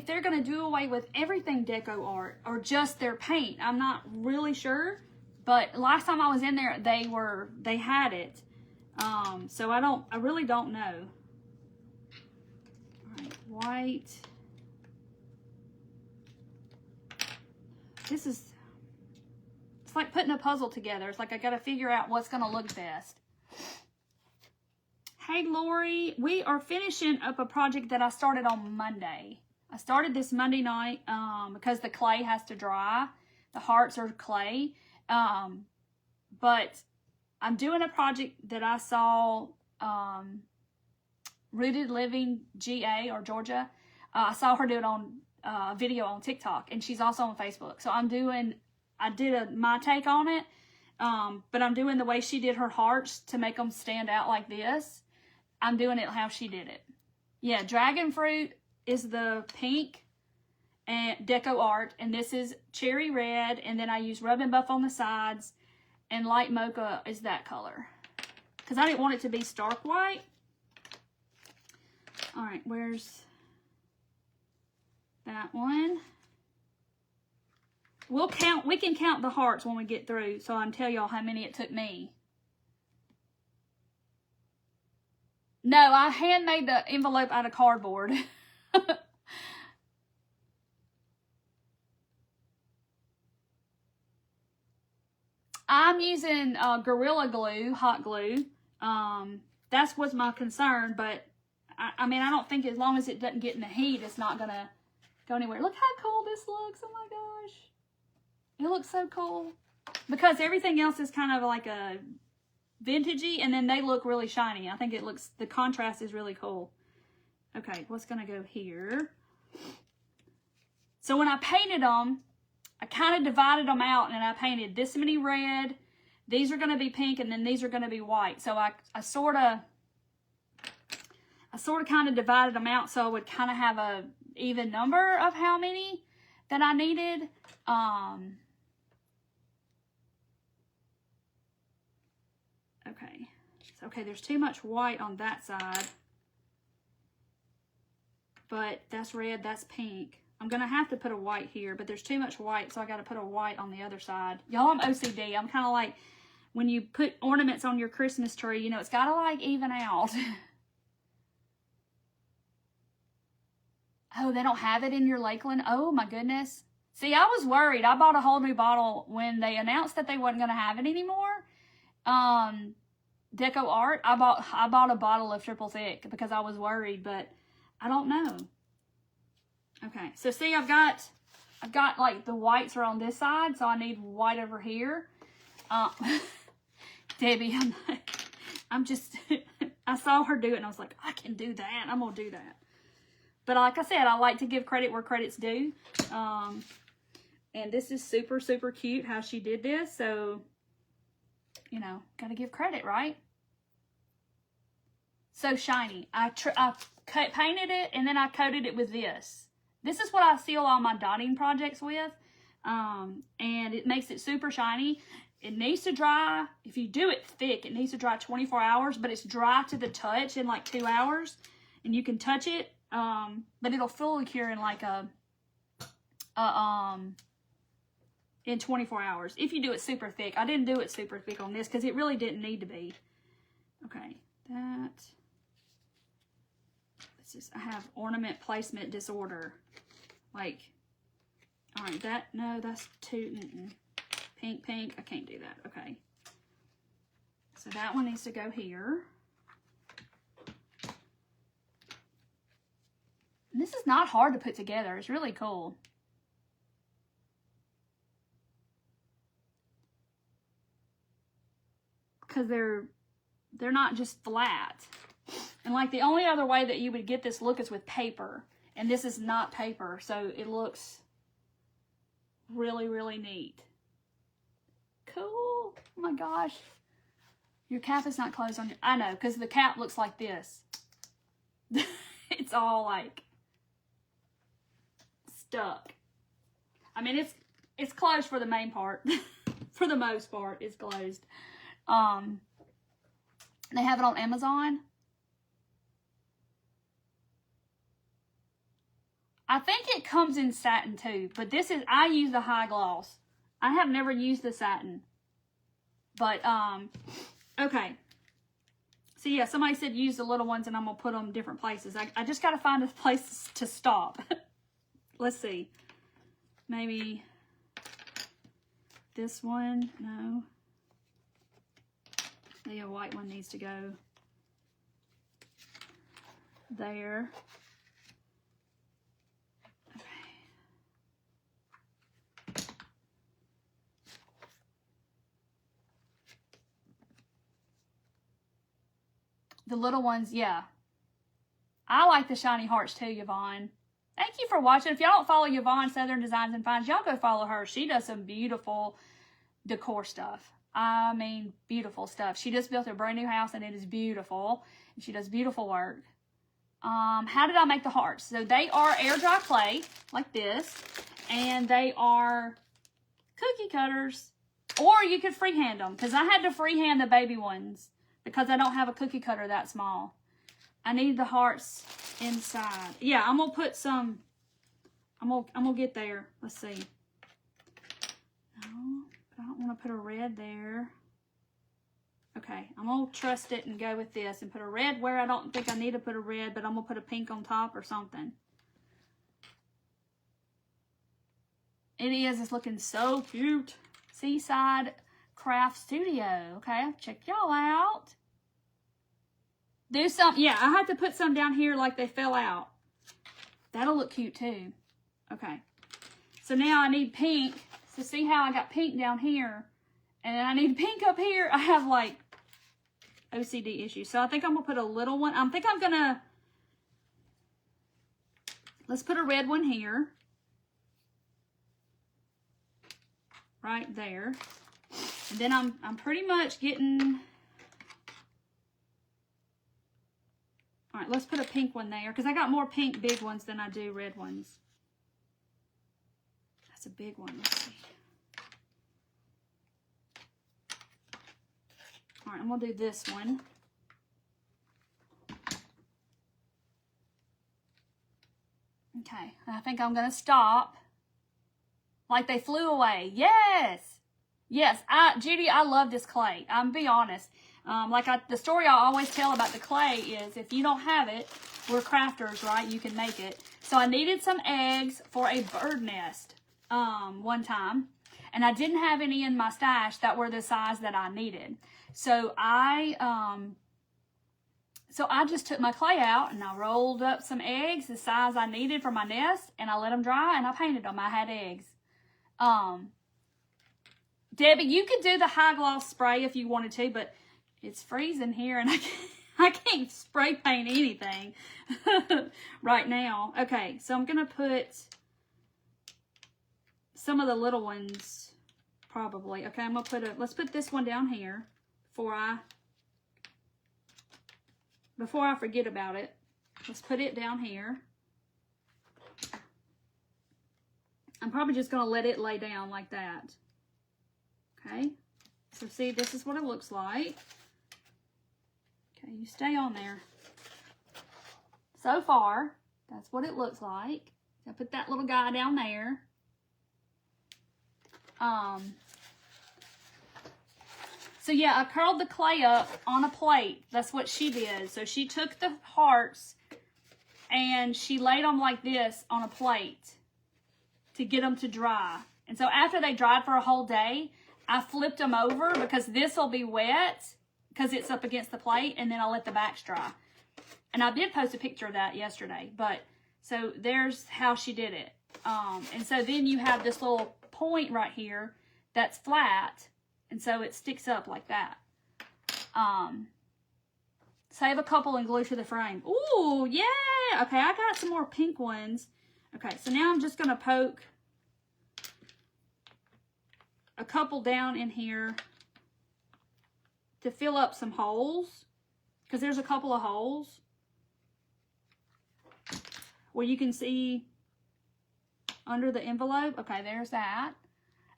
they're going to do away with everything deco art or just their paint. I'm not really sure, but last time I was in there, they had it. So I really don't know. All right, white. It's like putting a puzzle together. It's like I got to figure out what's going to look best. Hey, Lori, we are finishing up a project that I started on Monday. I started this Monday night because the clay has to dry The hearts are clay. But I'm doing a project that I saw, Rooted Living GA or Georgia. I saw her do it on a video on TikTok, and she's also on Facebook. So I did my take on it, but I'm doing the way she did her hearts to make them stand out like this. I'm doing it how she did it. Yeah, Dragon Fruit is the pink and Deco Art, and this is Cherry Red, and then I use Rub and Buff on the sides, and Light Mocha is that color. Because I didn't want it to be stark white. Alright, where's that one? We can count the hearts when we get through, so I can tell y'all how many it took me. No, I handmade the envelope out of cardboard. I'm using Gorilla Glue, hot glue. That's what's my concern, but I mean, I don't think as long as it doesn't get in the heat, it's not gonna go anywhere. Look how cool this looks. Oh my gosh. It looks so cool. Because everything else is kind of like a vintagey, and then they look really shiny. I think the contrast is really cool. Okay, what's gonna go here? So when I painted them, I kind of divided them out, and I painted this many red, these are gonna be pink, and then these are gonna be white. So I sort of kind of divided them out so I would kind of have a even number of how many that I needed. Okay, there's too much white on that side. But that's red, that's pink. I'm going to have to put a white here, but there's too much white, so I got to put a white on the other side. Y'all, I'm OCD. I'm kind of like, when you put ornaments on your Christmas tree, you know, it's got to like even out. Oh, they don't have it in your Lakeland? Oh, my goodness. See, I was worried. I bought a whole new bottle when they announced that they wasn't going to have it anymore. Deco Art, I bought a bottle of Triple Thick because I was worried, but I don't know. Okay, so see, I've got like the whites are on this side, so I need white over here. Debbie, I saw her do it, and I was like, I can do that. I'm going to do that. But like I said, I like to give credit where credit's due. And this is super, super cute how she did this. So, you know, got to give credit, right? So shiny. I painted it, and then I coated it with this. This is what I seal all my dotting projects with. And it makes it super shiny. It needs to dry. If you do it thick, it needs to dry 24 hours, but it's dry to the touch in like 2 hours. And you can touch it. But it'll fully cure in like in 24 hours. If you do it super thick. I didn't do it super thick on this because it really didn't need to be. Okay, I have ornament placement disorder. Like, all right, that's too, pink, I can't do that. Okay. So that one needs to go here. And this is not hard to put together. It's really cool. Because they're not just flat. And like the only other way that you would get this look is with paper. And this is not paper, so it looks really, really neat. Cool. Oh my gosh. Your cap is not closed on your... I know, because the cap looks like this. It's all like stuck. I mean, it's closed for the main part. For the most part, it's closed. They have it on Amazon. I think it comes in satin too, but I use the high gloss. I have never used the satin. But, okay. So yeah, somebody said use the little ones and I'm going to put them in different places. I just got to find a place to stop. Let's see. Maybe this one. No. The white one needs to go there. Okay. The little ones, yeah. I like the shiny hearts too, Yvonne. Thank you for watching. If y'all don't follow Yvonne, Southern Designs and Finds, y'all go follow her. She does some beautiful decor stuff. I mean, beautiful stuff. She just built a brand new house and it is beautiful. And she does beautiful work. How did I make the hearts? So they are air dry clay, like this. And they are cookie cutters. Or you could freehand them. Because I had to freehand the baby ones. Because I don't have a cookie cutter that small. I need the hearts inside. Yeah, I'm going to put some. I'm gonna get there. Let's see. No, I don't want to put a red there. Okay, I'm going to trust it and go with this and put a red where I don't think I need to put a red, but I'm going to put a pink on top or something. It is. It's looking so cute. Seaside Craft Studio. Okay, check y'all out. Do some. Yeah, I have to put some down here like they fell out. That'll look cute too. Okay. So now I need pink. So see how I got pink down here? And then I need pink up here. I have like OCD issues. So I think I'm going to put a little one. I think I'm going to, let's put a red one here. Right there. And then I'm pretty much getting, all right, let's put a pink one there. Because I got more pink big ones than I do red ones. That's a big one. Let's see. All right, I'm going to do this one. Okay, I think I'm going to stop. Like they flew away. Yes. Yes, Judy, I love this clay. I'm be honest. The story I always tell about the clay is if you don't have it, we're crafters, right? You can make it. So I needed some eggs for a bird nest one time. And I didn't have any in my stash that were the size that I needed. So I just took my clay out and I rolled up some eggs the size I needed for my nest and I let them dry and I painted them. I had eggs. Debbie, you could do the high gloss spray if you wanted to, but it's freezing here and I can't spray paint anything right now. Okay, so I'm going to put some of the little ones probably. Okay, I'm going to let's put this one down here before I forget about it. Let's put it down here. I'm probably just going to let it lay down like that. Okay, so see, this is what it looks like. Okay, you stay on there. So far, that's what it looks like. I put that little guy down there. So yeah, I curled the clay up on a plate. That's what she did. So she took the hearts and she laid them like this on a plate to get them to dry. And so after they dried for a whole day, I flipped them over because this will be wet because it's up against the plate, and then I'll let the backs dry. And I did post a picture of that yesterday, but so there's how she did it. And so then you have this little point right here that's flat, and so it sticks up like that. Save a couple and glue to the frame. Ooh, yeah! Okay, I got some more pink ones. Okay, so now I'm just going to poke a couple down in here to fill up some holes, because there's a couple of holes where you can see under the envelope. Okay, there's that.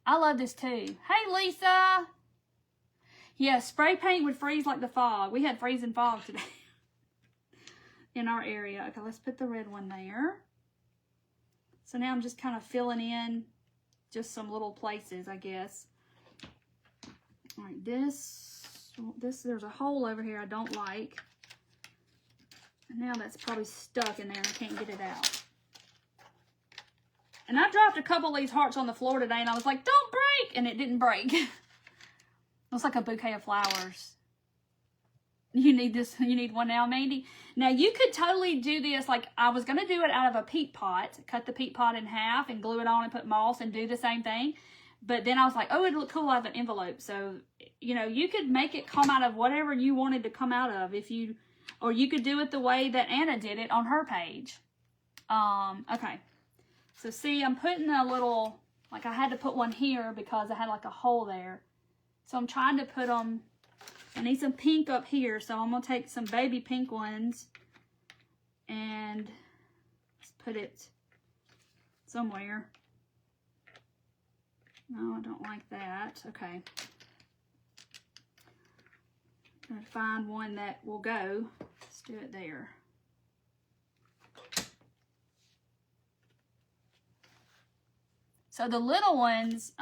I love this too. Hey, Lisa. Yeah, spray paint would freeze like the fog. We had freezing fog today in our area. Okay, let's put the red one there. So now I'm just kind of filling in just some little places, I guess. All right, there's a hole over here I don't like. And now that's probably stuck in there and I can't get it out. And I dropped a couple of these hearts on the floor today and I was like, don't break! And it didn't break. Looks like a bouquet of flowers. You need this, you need one now, Mandy. Now you could totally do this, like I was going to do it out of a peat pot, cut the peat pot in half and glue it on and put moss and do the same thing. But then I was like, oh, it'd look cool out of an envelope. So, you know, you could make it come out of whatever you wanted to come out of. If you Or you could do it the way that Anna did it on her page. Okay. So see, I'm putting a little, like I had to put one here because I had like a hole there. So I'm trying to put them, I need some pink up here. So I'm going to take some baby pink ones and let's put it somewhere. No, I don't like that. Okay. I'm going to find one that will go. Let's do it there. So the little ones,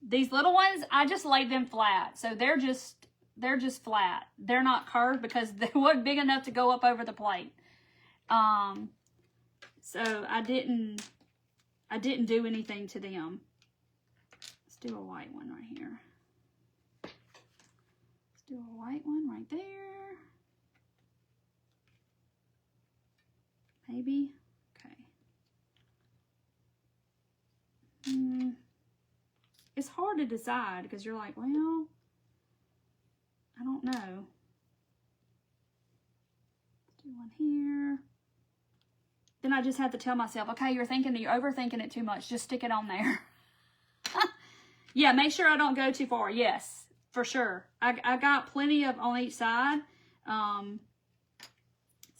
these little ones, I just laid them flat. So they're just flat. They're not curved because they weren't big enough to go up over the plate. So I didn't do anything to them. Let's do a white one right here. Let's do a white one right there. Maybe. Okay. It's hard to decide because you're like, well, I don't know. Let's do one here. Then I just have to tell myself, okay, you're overthinking it too much. Just stick it on there. Yeah, make sure I don't go too far. Yes, for sure. I got plenty of on each side. So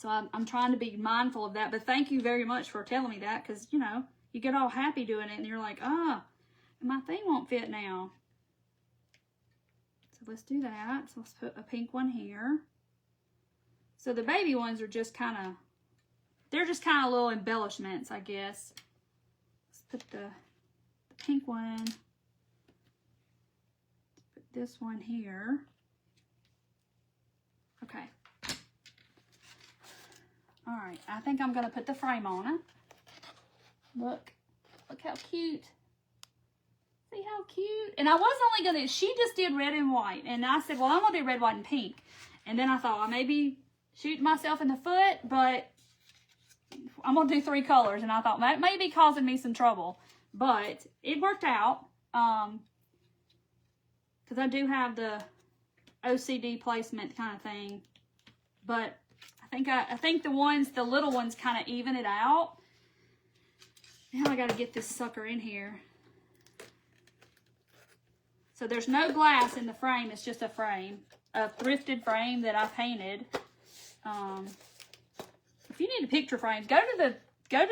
I'm trying to be mindful of that. But thank you very much for telling me that because, you know, you get all happy doing it and you're like, my thing won't fit now. So let's do that. So let's put a pink one here. So the baby ones are just kind of, they're just kind of little embellishments, I guess. Let's put the pink one. Let's put this one here. Okay. All right, I think I'm gonna put the frame on it. Look how cute. See how cute? And I was only gonna, she just did red and white. And I said, well, I'm gonna do red, white, and pink. And then I thought, I may be shooting myself in the foot, but I'm gonna do 3 colors. And I thought, that may be causing me some trouble. But it worked out. Because I do have the OCD placement kind of thing. But I think the little ones kind of even it out. Now I got to get this sucker in here. So there's no glass in the frame. It's just a frame, a thrifted frame that I painted. If you need picture frames, go to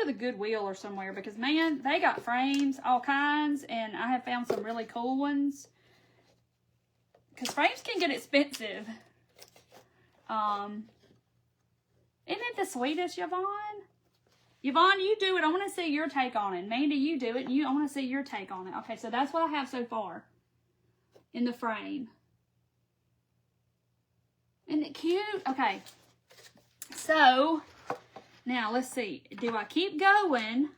the Goodwill or somewhere because man, they got frames, all kinds, and I have found some really cool ones. Because frames can get expensive. Isn't it the sweetest, Yvonne? Yvonne, you do it. I want to see your take on it. Mandy, you do it. I want to see your take on it. Okay, so that's what I have so far in the frame. Isn't it cute? Okay. So, now let's see. Do I keep going?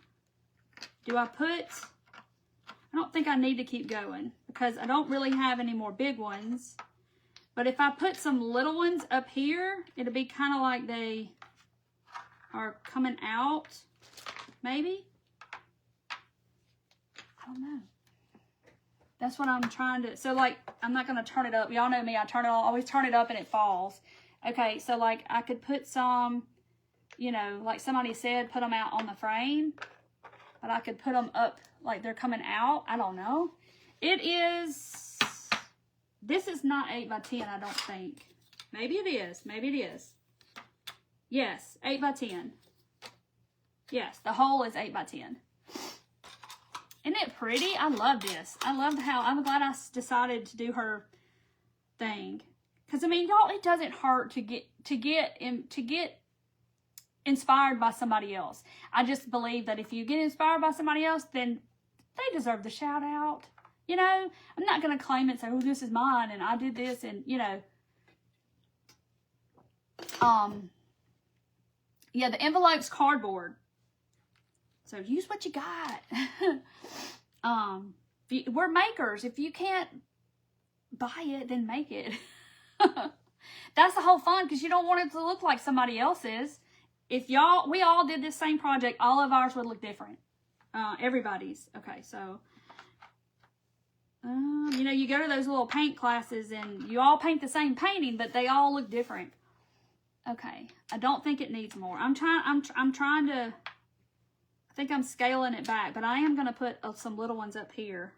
Do I put... I don't think I need to keep going because I don't really have any more big ones. But if I put some little ones up here, it'll be kind of like they are coming out, maybe? I don't know. That's what I'm trying to, so like, I'm not going to turn it up. Y'all know me, always turn it up and it falls. Okay, so like I could put some, you know, like somebody said, put them out on the frame. But I could put them up like they're coming out. I don't know. It is... This is not 8 by 10, I don't think. Maybe it is. Maybe it is. Yes, 8 by 10. Yes, the hole is 8 by 10. Isn't it pretty? I love this. I love how... I'm glad I decided to do her thing. Because, I mean, y'all, it doesn't hurt to get inspired by somebody else. I just believe that if you get inspired by somebody else, then they deserve the shout out. You know, I'm not going to claim it and say, oh, this is mine and I did this and, you know. Yeah, the envelope's cardboard. So use what you got. We're makers. If you can't buy it, then make it. That's the whole fun because you don't want it to look like somebody else's. If we all did this same project, all of ours would look different. Everybody's. Okay, so... you know, you go to those little paint classes and you all paint the same painting, but they all look different. Okay, I don't think it needs more. I'm trying to, I think I'm scaling it back, but I am going to put some little ones up here.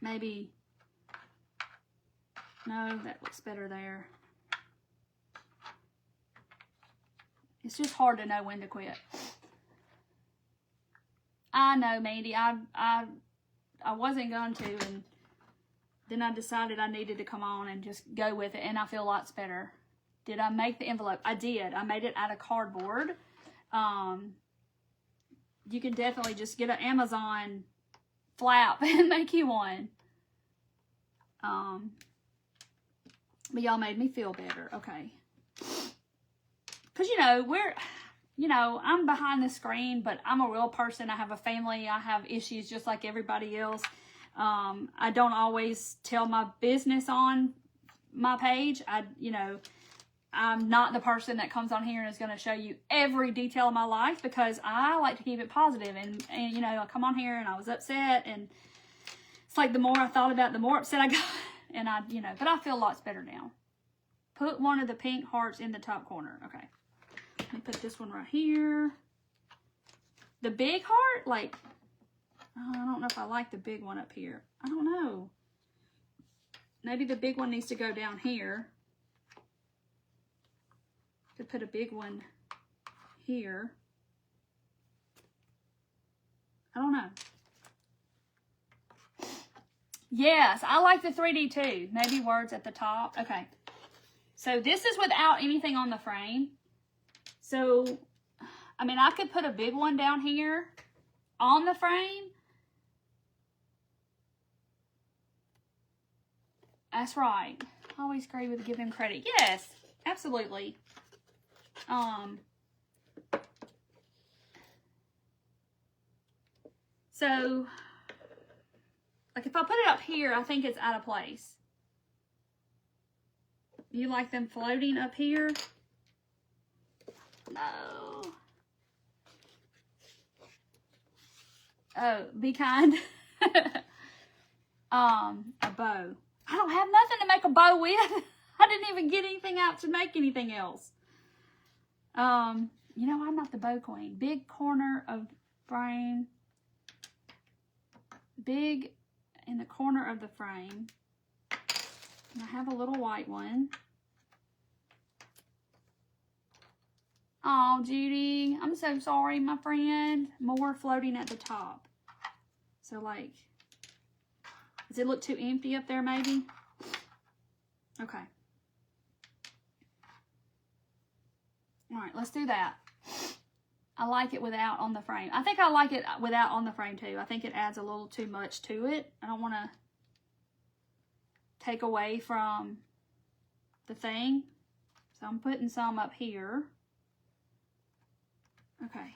Maybe, no, that looks better there. It's just hard to know when to quit. I know, Mandy, I wasn't going to, and then I decided I needed to come on and just go with it, and I feel lots better. Did I make the envelope? I did. I made it out of cardboard. You can definitely just get an Amazon flap and make you one. But y'all made me feel better. Okay. Because, I'm behind the screen, but I'm a real person. I have a family. I have issues just like everybody else. I don't always tell my business on my page. I'm not the person that comes on here and is going to show you every detail of my life, because I like to keep it positive. And I come on here and I was upset, and it's like the more I thought about it, the more upset I got. And but I feel lots better now. Put one of the pink hearts in the top corner. Okay. Let me put this one right here. The big heart, like, I don't know if I like the big one up here. I don't know. Maybe the big one needs to go down here. To put a big one here. I don't know. Yes, I like the 3D too. Maybe words at the top. Okay. So this is without anything on the frame. So, I could put a big one down here on the frame. That's right. I always agree with give him credit. Yes, absolutely. So, like if I put it up here, I think it's out of place. You like them floating up here? No. Oh, be kind. A bow. I don't have nothing to make a bow with. I didn't even get anything out to make anything else. I'm not the bow queen. Big corner of frame. Big in the corner of the frame. And I have a little white one. Oh, Judy, I'm so sorry, my friend. More floating at the top. So, like, does it look too empty up there, maybe? Okay. All right, let's do that. I like it without on the frame. I think I like it without on the frame, too. I think it adds a little too much to it. I don't want to take away from the thing. So, I'm putting some up here. Okay.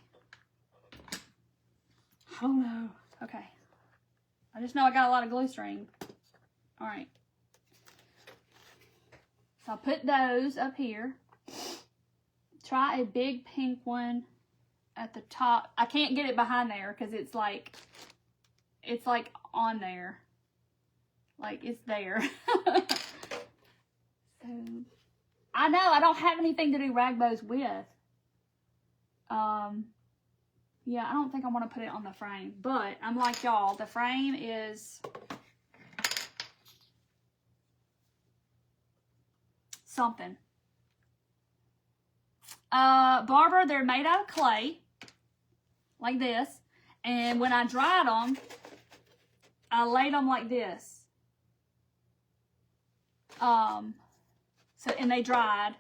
Oh no. Okay. I just know I got a lot of glue string. All right. So I'll put those up here. Try a big pink one at the top. I can't get it behind there because it's like on there. Like it's there. So I know I don't have anything to do rag bows with. Yeah, I don't think I want to put it on the frame, but I'm like y'all, the frame is something. Barbara, they're made out of clay, like this, and when I dried them, I laid them like this. And they dried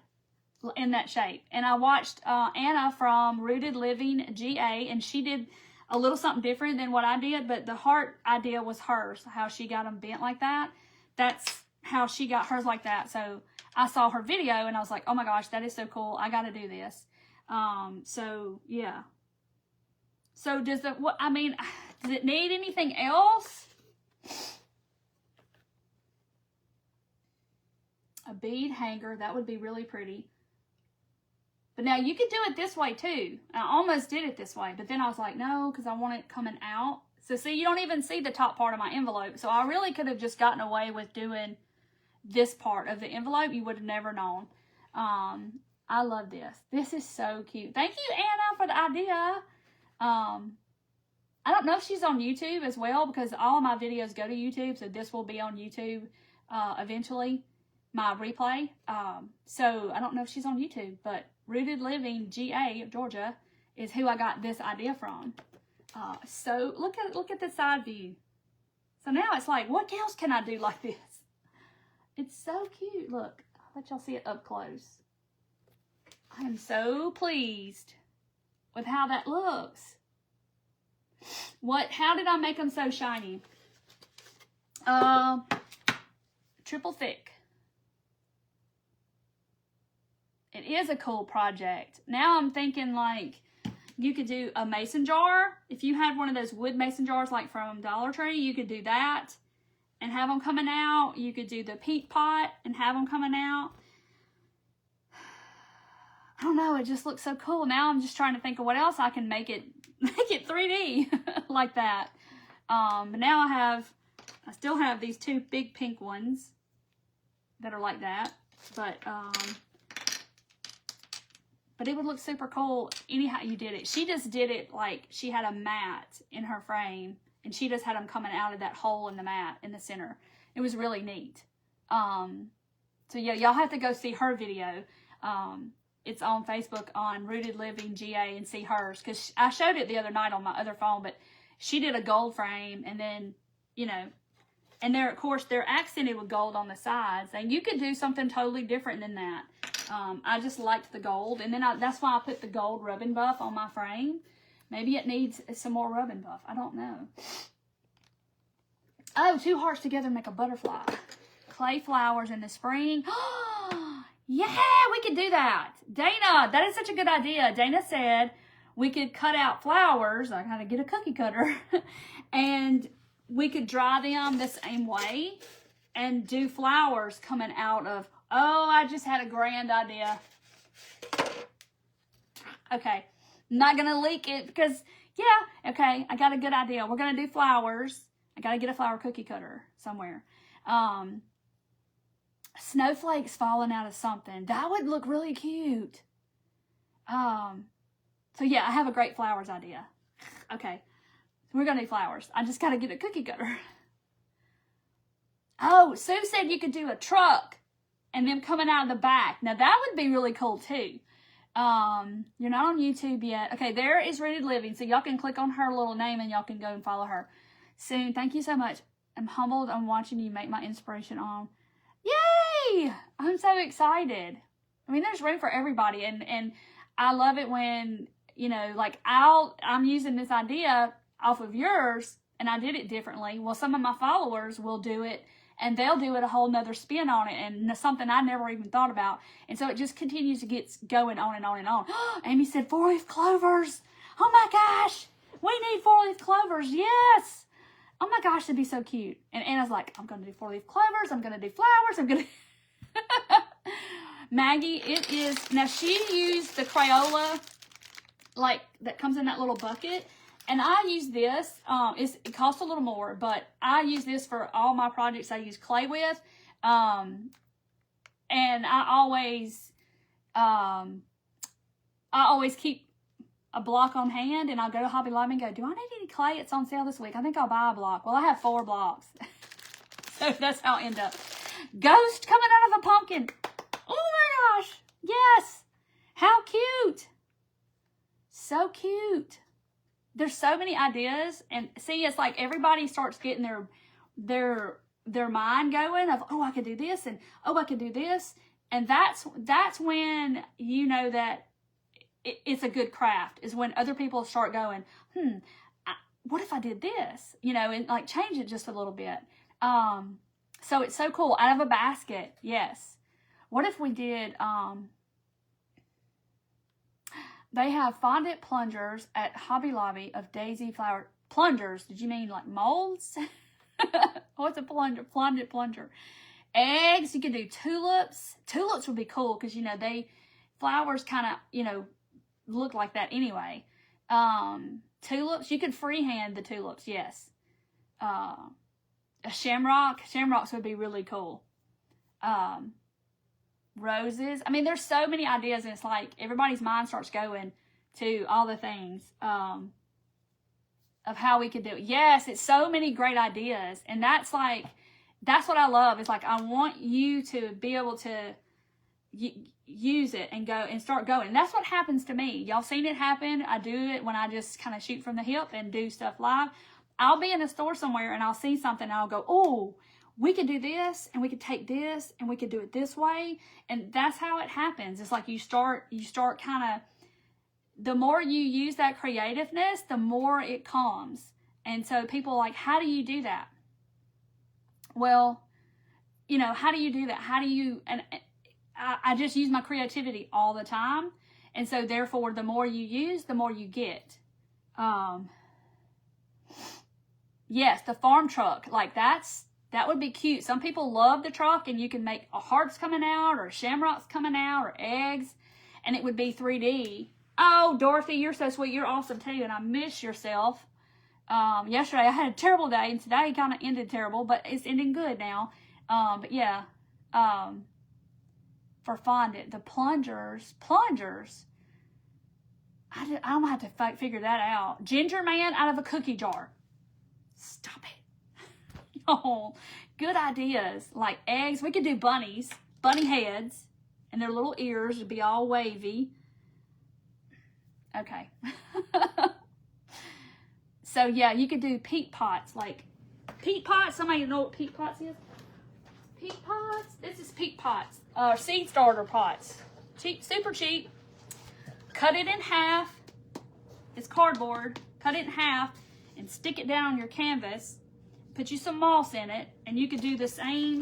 in that shape. And I watched Anna from Rooted Living GA, and she did a little something different than what I did, but the heart idea was hers, how she got them bent like that. That's how she got hers like that. So I saw her video and I was like, oh my gosh, that is so cool. I got to do this. So yeah. So does it need anything else? A bead hanger, that would be really pretty. But now you could do it this way too. I almost did it this way, but then I was like, no, because I want it coming out. So see, you don't even see the top part of my envelope. So I really could have just gotten away with doing this part of the envelope. You would have never known. I love this. This is so cute. Thank you, Anna, for the idea. I don't know if she's on YouTube as well, because all of my videos go to YouTube, so this will be on YouTube eventually, my replay. So I don't know if she's on YouTube, but Rooted Living GA of Georgia is who I got this idea from. So look at the side view. So now it's like, what else can I do like this? It's so cute. Look, I'll let y'all see it up close. I am so pleased with how that looks. How did I make them so shiny? Triple thick. It is a cool project. Now I'm thinking like you could do a mason jar. If you had one of those wood mason jars like from Dollar Tree, you could do that and have them coming out. You could do the pink pot and have them coming out. I don't know, it just looks so cool. Now I'm just trying to think of what else I can make it 3D like that. But now I still have these two big pink ones that are like that. But it would look super cool anyhow you did it. She just did it like she had a mat in her frame, and she just had them coming out of that hole in the mat in the center. It was really neat. So yeah, y'all have to go see her video. It's on Facebook on Rooted Living GA and see hers, because I showed it the other night on my other phone, but she did a gold frame, and then, you know, and they're, of course, they're accented with gold on the sides, and you could do something totally different than that. I just liked the gold, and then that's why I put the gold rub and buff on my frame. Maybe it needs some more rub and buff. I don't know. Oh, two hearts together make a butterfly. Clay flowers in the spring. Yeah, we could do that. Dana, that is such a good idea. Dana said we could cut out flowers. I gotta get a cookie cutter. And we could dry them the same way and do flowers coming out of... Oh, I just had a grand idea. Okay, I'm not gonna leak it because, yeah, okay, I got a good idea. We're gonna do flowers. I gotta get a flower cookie cutter somewhere. Snowflakes falling out of something. That would look really cute. So yeah, I have a great flowers idea. Okay, so we're gonna do flowers. I just gotta get a cookie cutter. Oh, Sue said you could do a truck and them coming out of the back. Now that would be really cool too. You're not on YouTube yet. Okay, there is Rooted Living. So y'all can click on her little name and y'all can go and follow her soon. Thank you so much. I'm humbled on watching you make my inspiration on. Yay! I'm so excited. I mean, there's room for everybody. And I love it when, you know, like I'm using this idea off of yours and I did it differently. Well, some of my followers will do it and they'll do it a whole nother spin on it and something I never even thought about. And so it just continues to get going on and on and on. Amy said 4-leaf clovers. Oh my gosh. We need 4-leaf clovers. Yes. Oh my gosh, that'd be so cute. And Anna's like, I'm going to do 4-leaf clovers. I'm going to do flowers. I'm going to... Maggie, it is... Now, she used the Crayola, like, that comes in that little bucket. And I use this. It costs a little more, but I use this for all my projects I use clay with. And I always keep a block on hand, and I'll go to Hobby Lobby and go, do I need any clay? It's on sale this week. I think I'll buy a block. Well, I have 4 blocks. So that's how I end up. Ghost coming out of a pumpkin. Oh my gosh. Yes. How cute. So cute. There's so many ideas, and see, it's like everybody starts getting their mind going of, oh, I could do this, and oh, I could do this. And that's when you know that it's a good craft, is when other people start going, what if I did this? You know, and like change it just a little bit. So it's so cool. Out of a basket, yes. What if we did, they have fondant plungers at Hobby Lobby of daisy flower plungers. Did you mean like molds? What's a plunger? Fondant plunger. Eggs, you could do tulips. Tulips would be cool because, you know, flowers kind of, you know, look like that anyway. Tulips, you could freehand the tulips, yes. A shamrock. Shamrocks would be really cool. roses. I mean, there's so many ideas, and it's like everybody's mind starts going to all the things of how we could do it. Yes, it's so many great ideas, and that's what I love. It's like I want you to be able to use it and go and start going. And that's what happens to me. Y'all seen it happen. I do it when I just kind of shoot from the hip and do stuff live. I'll be in a store somewhere and I'll see something and I'll go, oh, we could do this and we could take this and we could do it this way. And that's how it happens. It's like you start kind of, the more you use that creativeness, the more it comes. And so people are like, how do you do that? Well, you know, how do you do that? How do you, and I just use my creativity all the time. And so therefore, the more you use, the more you get. Yes, the farm truck, like that would be cute. Some people love the truck and you can make hearts coming out or shamrocks coming out or eggs and it would be 3D. Oh, Dorothy, you're so sweet. You're awesome too. And I miss yourself. Yesterday I had a terrible day and today kind of ended terrible, but it's ending good now. But yeah, for fondant, the plungers. I'm gonna have to figure that out. Ginger man out of a cookie jar. Stop it. Oh, good ideas. Like eggs. We could do bunny heads, and their little ears would be all wavy. Okay. So yeah, you could do peat pots. Like peat pots. Somebody know what peat pots is? Peat pots. This is peat pots. Seed starter pots. Cheap, super cheap. Cut it in half. It's cardboard. Cut it in half and stick it down on your canvas. Put you some moss in it, and you could do the same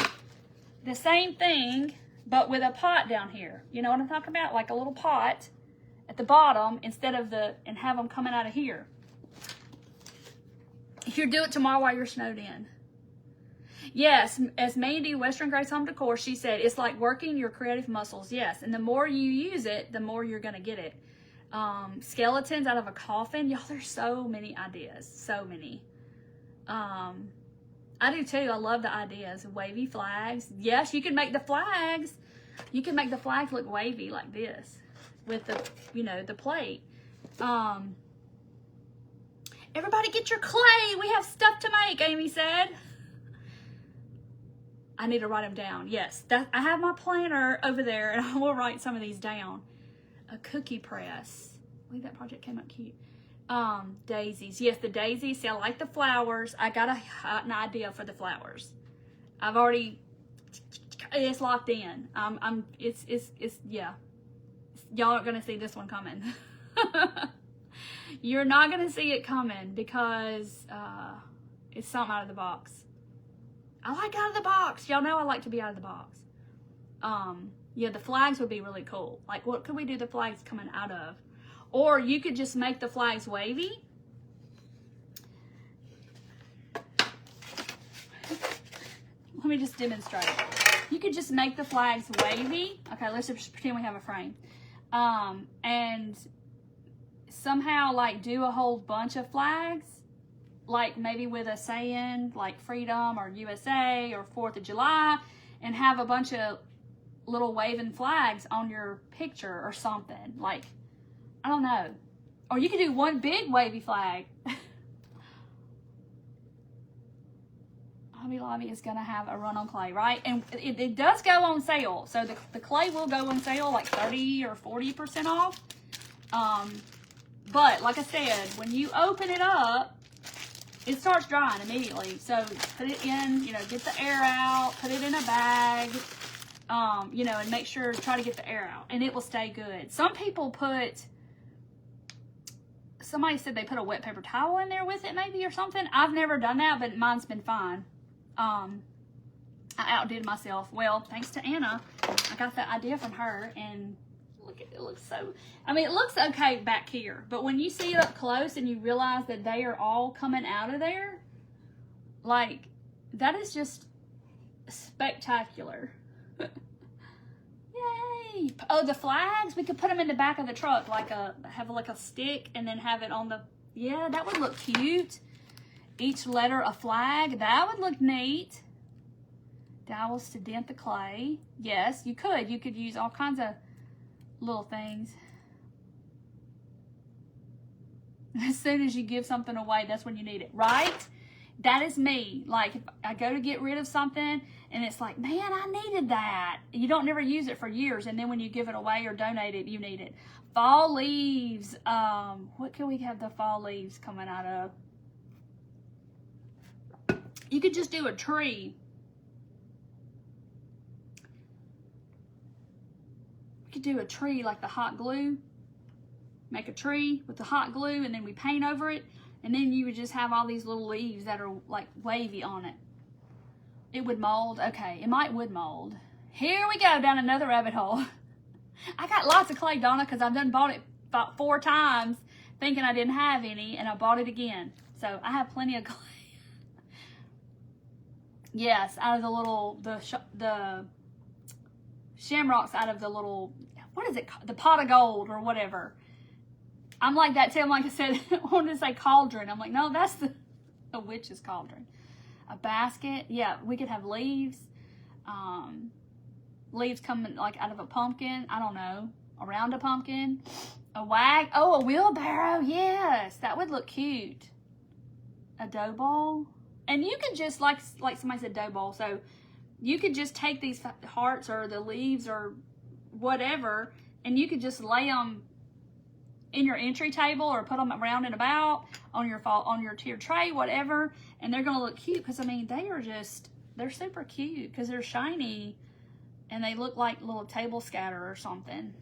thing, but with a pot down here. You know what I'm talking about? Like a little pot at the bottom and have them coming out of here. You do it tomorrow while you're snowed in. Yes, as Mandy, Western Grace Home Decor, she said, it's like working your creative muscles. Yes, and the more you use it, the more you're going to get it. Skeletons out of a coffin. Y'all, there's so many ideas. So many. I do too. I love the ideas. Wavy flags. Yes, you can make the flags. You can make the flags look wavy like this with the, you know, the plate. Everybody get your clay. We have stuff to make, Amy said. I need to write them down. Yes, I have my planner over there, and I will write some of these down. A cookie press. I believe that project came out cute. Daisies. Yes, the daisies. See, I like the flowers. I got an idea for the flowers. I've already. It's locked in. It's yeah. Y'all aren't gonna see this one coming. You're not gonna see it coming because it's something out of the box. I like out of the box. Y'all know I like to be out of the box. Yeah, the flags would be really cool. Like, what could we do the flags coming out of? Or you could just make the flags wavy. Let me just demonstrate. You could just make the flags wavy. Okay, let's just pretend we have a frame. And somehow, like, do a whole bunch of flags. Like, maybe with a saying, like freedom or USA or 4th of July. And have a bunch of little waving flags on your picture or something. Like, I don't know. Or you could do one big wavy flag. Hobby Lobby is going to have a run on clay, right? And it does go on sale. So the clay will go on sale like 30 or 40% off. But like I said, when you open it up, it starts drying immediately. So put it in, you know, get the air out, put it in a bag, you know, and make sure to try to get the air out. And it will stay good. Some people somebody said they put a wet paper towel in there with it maybe or something. I've never done that, but mine's been fine. I outdid myself. Well, thanks to Anna, I got the idea from her, and look, it looks so, I mean, it looks okay back here, but when you see it up close and you realize that they are all coming out of there, like, that is just spectacular. Yay! Oh, the flags, we could put them in the back of the truck, like have like a stick and then have it on the, yeah, that would look cute. Each letter a flag, that would look neat. Dowels to dent the clay. Yes, you could. You could use all kinds of little things. As soon as you give something away, that's when you need it, right? That is me. Like, if I go to get rid of something, and it's like, man, I needed that. You don't never use it for years, and then when you give it away or donate it, you need it. Fall leaves. What can we have the fall leaves coming out of? You could just do a tree. You could do a tree like the hot glue. Make a tree with the hot glue, and then we paint over it, and then you would just have all these little leaves that are like wavy on it. It would mold. Okay, it would mold. Here we go down another rabbit hole. I got lots of clay, Donna, because I've done bought it about 4 times thinking I didn't have any, and I bought it again. So I have plenty of clay. Yes, out of the little, the shamrocks out of the little, what is it, the pot of gold or whatever. I'm like that too. I'm like I said, I wanted to say cauldron. I'm like, no, that's a witch's cauldron. A basket. Yeah, we could have leaves. Leaves coming like out of a pumpkin. I don't know. Around a pumpkin. A wheelbarrow. Yes, that would look cute. A dough ball. And you could just, like somebody said, dough ball. So you could just take these hearts or the leaves or whatever, and you could just lay them in your entry table or put them around and about on your tray, whatever, and they're gonna look cute because I mean they're super cute because they're shiny and they look like little table scatter or something.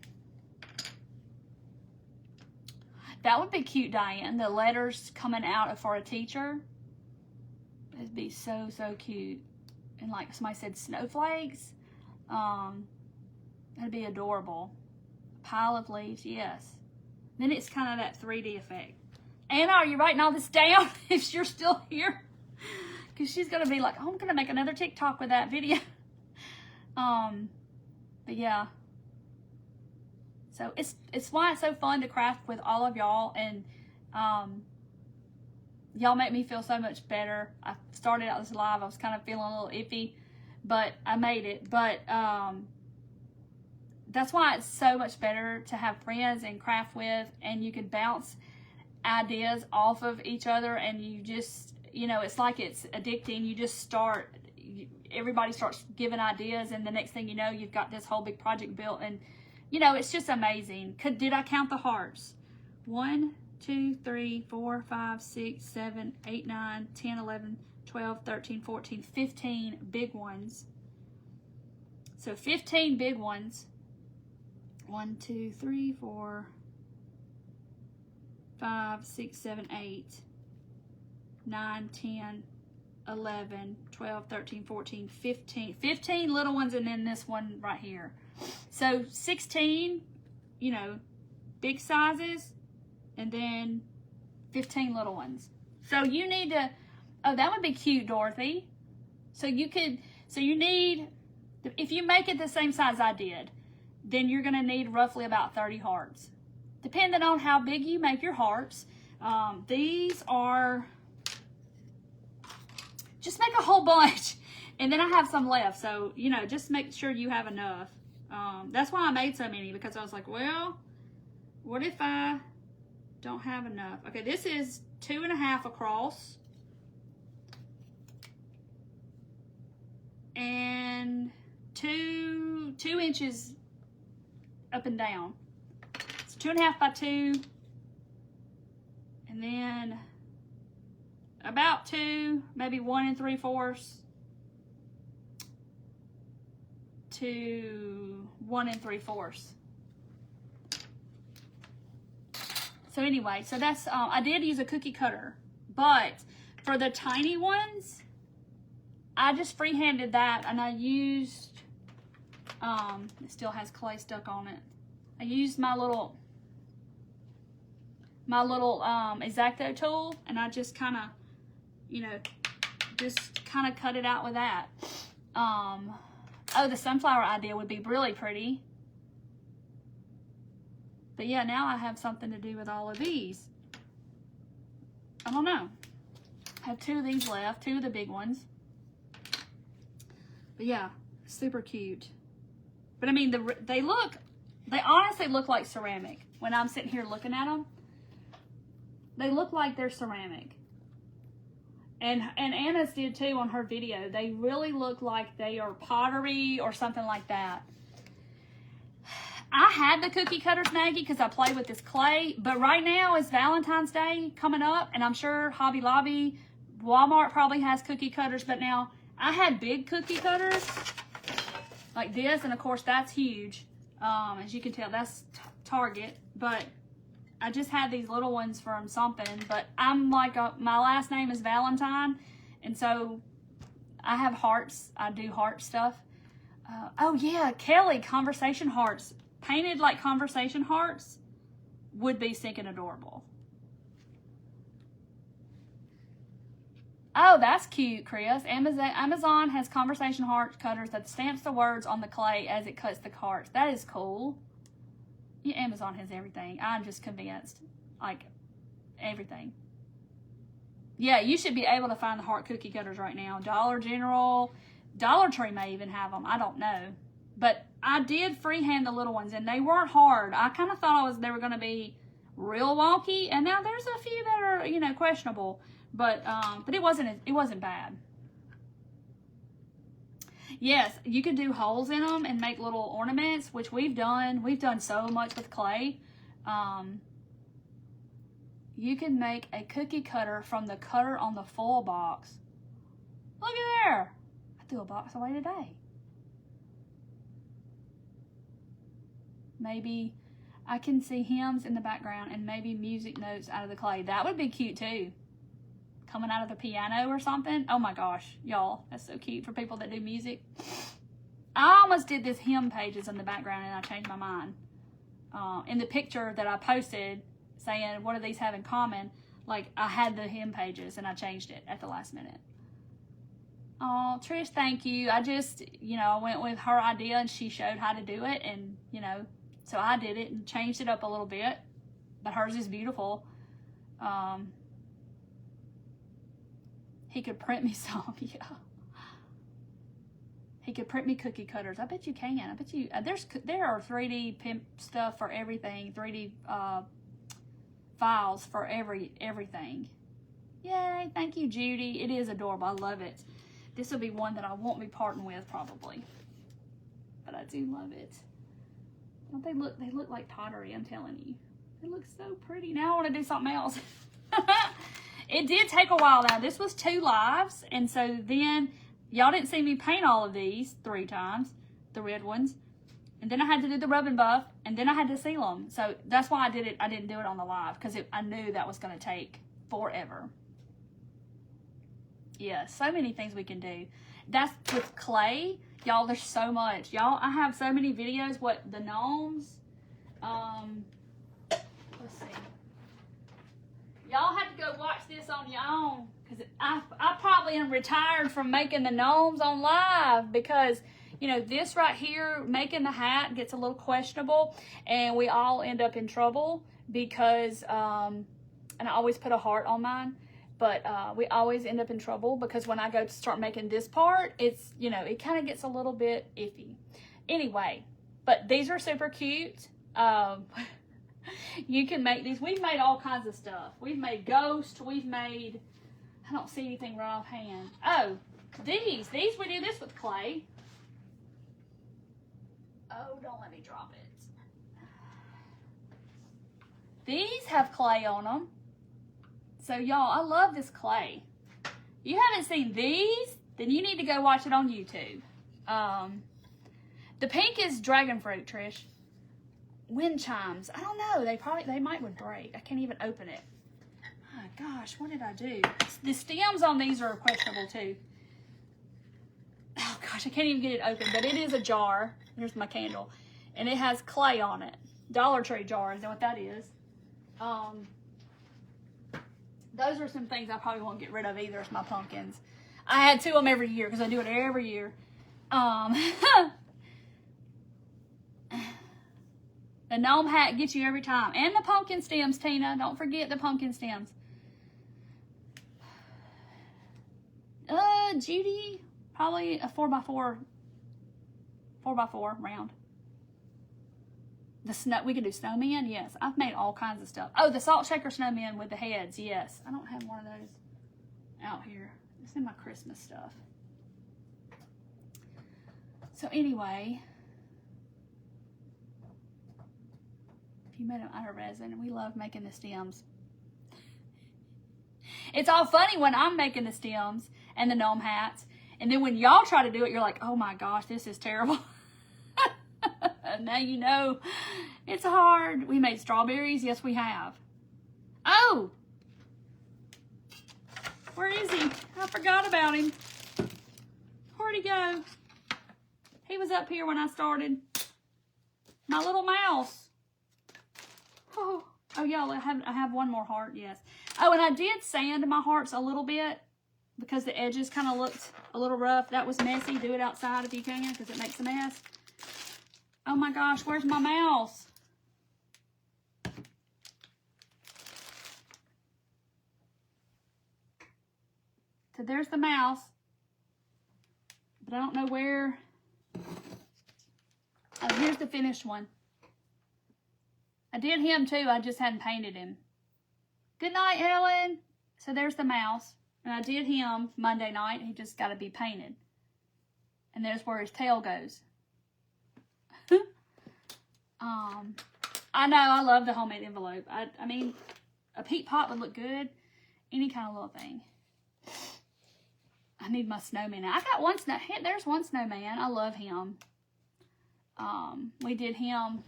That would be cute, Diane. The letters coming out for a teacher. It'd be so cute. And like somebody said, snowflakes. That'd be adorable. A pile of leaves, yes. Then it's kind of that 3D effect. Anna, are you writing all this down if you're still here? Because she's going to be like, oh, I'm going to make another TikTok with that video. But yeah. So it's why it's so fun to craft with all of y'all. And y'all make me feel so much better. I started out this live. I was kind of feeling a little iffy. But I made it. But that's why it's so much better to have friends and craft with, and you can bounce ideas off of each other, and you just, you know, it's like it's addicting. You just everybody starts giving ideas, and the next thing you know, you've got this whole big project built, and, you know, it's just amazing. Did I count the hearts? 1, 2, 3, 4, 5, 6, 7, 8, 9, 10, 11, 12, 13, 14, 15 big ones. So 15 big ones. 1, 2, 3, 4, 5, 6, 7, 8, 9, 10, 11, 12, 13, 14, 15. 15 little ones, and then this one right here. So 16, you know, big sizes, and then 15 little ones. So you need to, oh, that would be cute, Dorothy. So you need, if you make it the same size I did, then you're going to need roughly about 30 hearts. Depending on how big you make your hearts. These are, just make a whole bunch. And then I have some left. So, you know, just make sure you have enough. That's why I made so many, because I was like, well, what if I don't have enough? Okay, this is 2.5 across. And 2 inches up and down. It's 2.5 by 2. And then about 2, maybe 1 3/4 to 1 3/4. So anyway, so that's, I did use a cookie cutter, but for the tiny ones, I just freehanded that, and I used, it still has clay stuck on it. I used my little X-Acto tool, and I just kind of, you know, just kind of cut it out with that. Oh, the sunflower idea would be really pretty. But yeah, now I have something to do with all of these. I don't know. I have 2 of these left, 2 of the big ones. But yeah, super cute. But I mean, they honestly look like ceramic. When I'm sitting here looking at them, they look like they're ceramic. And Anna's did too on her video. They really look like they are pottery or something like that. I had the cookie cutters, Maggie, because I play with this clay. But right now is Valentine's Day coming up, and I'm sure Hobby Lobby, Walmart probably has cookie cutters. But now I had big cookie cutters like this, and of course that's huge. As you can tell, that's Target. But I just had these little ones from something. But I'm like, my last name is Valentine, and so I have hearts. I do heart stuff. Oh yeah, Kelly, conversation hearts. Painted like conversation hearts would be stinking adorable. Oh, that's cute, Chris. Amazon has conversation heart cutters that stamps the words on the clay as it cuts the hearts. That is cool. Yeah, Amazon has everything. I'm just convinced. Like, everything. Yeah, you should be able to find the heart cookie cutters right now. Dollar General, Dollar Tree may even have them. I don't know. But I did freehand the little ones, and they weren't hard. I kind of thought they were going to be real wonky, and now there's a few that are, you know, questionable. But it wasn't bad. Yes, you can do holes in them and make little ornaments, which we've done. We've done so much with clay. You can make a cookie cutter from the cutter on the full box. Look at there. I threw a box away today. Maybe I can see hymns in the background and maybe music notes out of the clay. That would be cute too. Coming out of the piano or something. Oh my gosh, y'all, that's so cute for people that do music. I almost did this hymn pages in the background and I changed my mind. In the picture that I posted saying, what do these have in common? Like, I had the hymn pages and I changed it at the last minute. Oh, Trish, thank you. I just, you know, I went with her idea and she showed how to do it. And, you know, so I did it and changed it up a little bit. But hers is beautiful. He could print me some, yeah. He could print me cookie cutters. I bet you can. I bet you, there are 3D pimp stuff for everything. 3D files for everything. Yay, thank you, Judy. It is adorable. I love it. This will be one that I won't be parting with probably. But I do love it. Don't they look like pottery, I'm telling you. They look so pretty. Now I want to do something else. It did take a while now. This was 2 lives. And so then y'all didn't see me paint all of these 3 times, the red ones. And then I had to do the rub and buff. And then I had to seal them. So that's why I did it. I didn't do it on the live because I knew that was going to take forever. Yeah, so many things we can do. That's with clay. Y'all, there's so much. Y'all, I have so many videos. What, the gnomes? Let's see. Y'all have to go watch this on your own. Because I probably am retired from making the gnomes on live. Because, you know, this right here, making the hat gets a little questionable. And we all end up in trouble. Because, and I always put a heart on mine. But we always end up in trouble because when I go to start making this part, it's, you know, it kind of gets a little bit iffy. Anyway, but these are super cute. You can make these. We've made all kinds of stuff. We've made ghosts. We've made, I don't see anything right offhand. Oh, these we do this with clay. Oh, don't let me drop it. These have clay on them. So, y'all, I love this clay. You haven't seen these? Then you need to go watch it on YouTube. The pink is dragon fruit, Trish. Wind chimes. I don't know. They might would break. I can't even open it. Oh, gosh, what did I do? The stems on these are questionable, too. Oh, gosh, I can't even get it open. But it is a jar. Here's my candle. And it has clay on it. Dollar Tree jar. Is that what that is? Those are some things I probably won't get rid of either. It's my pumpkins. I add to them every year because I do it every year. The gnome hat gets you every time. And the pumpkin stems, Tina. Don't forget the pumpkin stems. Judy, Probably a 4x4 round. The snow, we could do snowmen, yes. I've made all kinds of stuff. Oh, the salt shaker snowmen with the heads, yes. I don't have one of those out here. It's in my Christmas stuff. So anyway, if you made them out of resin, we love making the stems. It's all funny when I'm making the stems and the gnome hats, and then when y'all try to do it, you're like, oh my gosh, this is terrible. Now you know it's hard. We made strawberries. Yes, we have. Oh, where is he? I forgot about him. Where'd he go? He was up here when I started. My little mouse. Oh, y'all, I have one more heart, yes. Oh, and I did sand my hearts a little bit because the edges kind of looked a little rough. That was messy. Do it outside if you can because it makes a mess. Oh my gosh, where's my mouse? So there's the mouse. But I don't know where. Oh, here's the finished one. I did him too, I just hadn't painted him. Good night, Ellen. So there's the mouse. And I did him Monday night. He just got to be painted. And there's where his tail goes. I know, I love the homemade envelope. I mean, a peat pot would look good. Any kind of little thing. I need my snowman. I got one snow. There's one snowman. I love him. We did him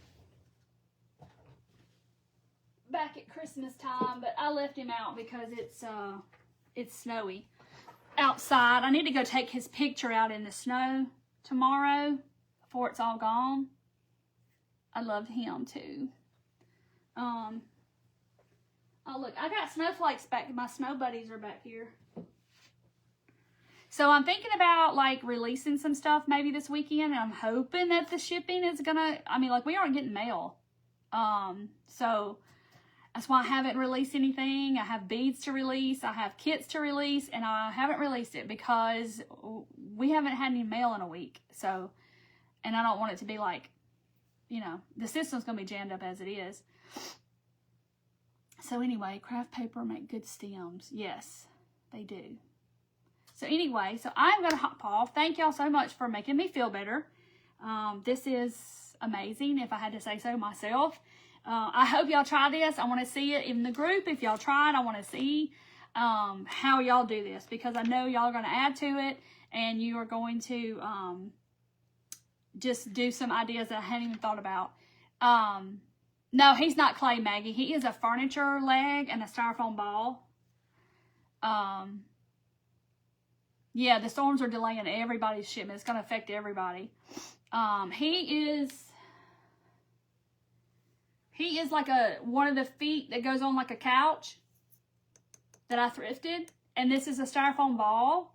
back at Christmas time, but I left him out because it's snowy outside. I need to go take his picture out in the snow tomorrow before it's all gone. I loved him too. Oh look, I got snowflakes back. My snow buddies are back here. So I'm thinking about like releasing some stuff maybe this weekend, and I'm hoping that the shipping is gonna, I mean, like we aren't getting mail. So that's why I haven't released anything. I have beads to release, I have kits to release, and I haven't released it because we haven't had any mail in a week. So, and I don't want it to be like, you know, the system's gonna be jammed up as it is. So anyway, craft paper make good stems. Yes, they do. So anyway, so I'm going to hop off. Thank y'all so much for making me feel better. This is amazing, if I had to say so myself. I hope y'all try this. I want to see it in the group. If y'all tried, I want to see how y'all do this, because I know y'all are going to add to it, and you are going to just do some ideas that I hadn't even thought about. No, he's not clay, Maggie. He is a furniture leg and a styrofoam ball. Yeah, the storms are delaying everybody's shipment. It's going to affect everybody. He is like one of the feet that goes on like a couch that I thrifted. And this is a styrofoam ball.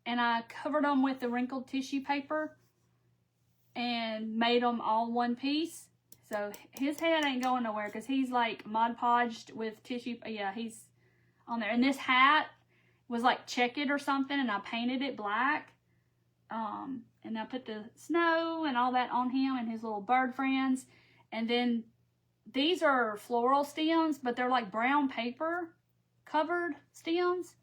And I covered them with the wrinkled tissue paper and made them all one piece. So his head ain't going nowhere because he's like Mod Podged with tissue. Yeah, he's on there. And this hat was like checkered or something, and I painted it black. And I put the snow and all that on him and his little bird friends. And then these are floral stems, but they're like brown paper covered stems.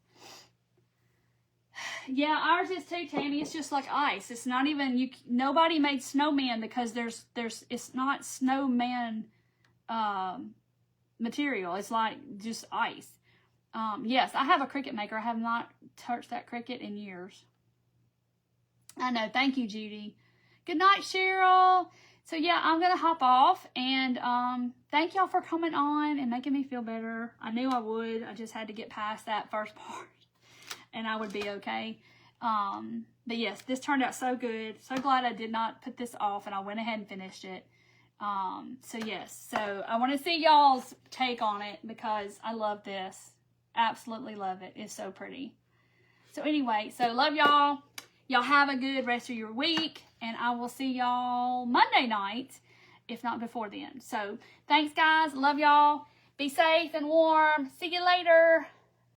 Yeah, ours is too, Tammy. It's just like ice. It's not even, nobody made snowman because it's not snowman material. It's like just ice. Yes, I have a Cricut maker. I have not touched that Cricut in years. I know. Thank you, Judy. Good night, Cheryl. So yeah, I'm going to hop off, and thank y'all for coming on and making me feel better. I knew I would. I just had to get past that first part, and I would be okay. But yes, this turned out so good. So glad I did not put this off, and I went ahead and finished it. So yes, so I want to see y'all's take on it because I love this. Absolutely love it. It's so pretty. So anyway, so love y'all. Y'all have a good rest of your week, and I will see y'all Monday night, if not before then. So thanks, guys. Love y'all. Be safe and warm. See you later.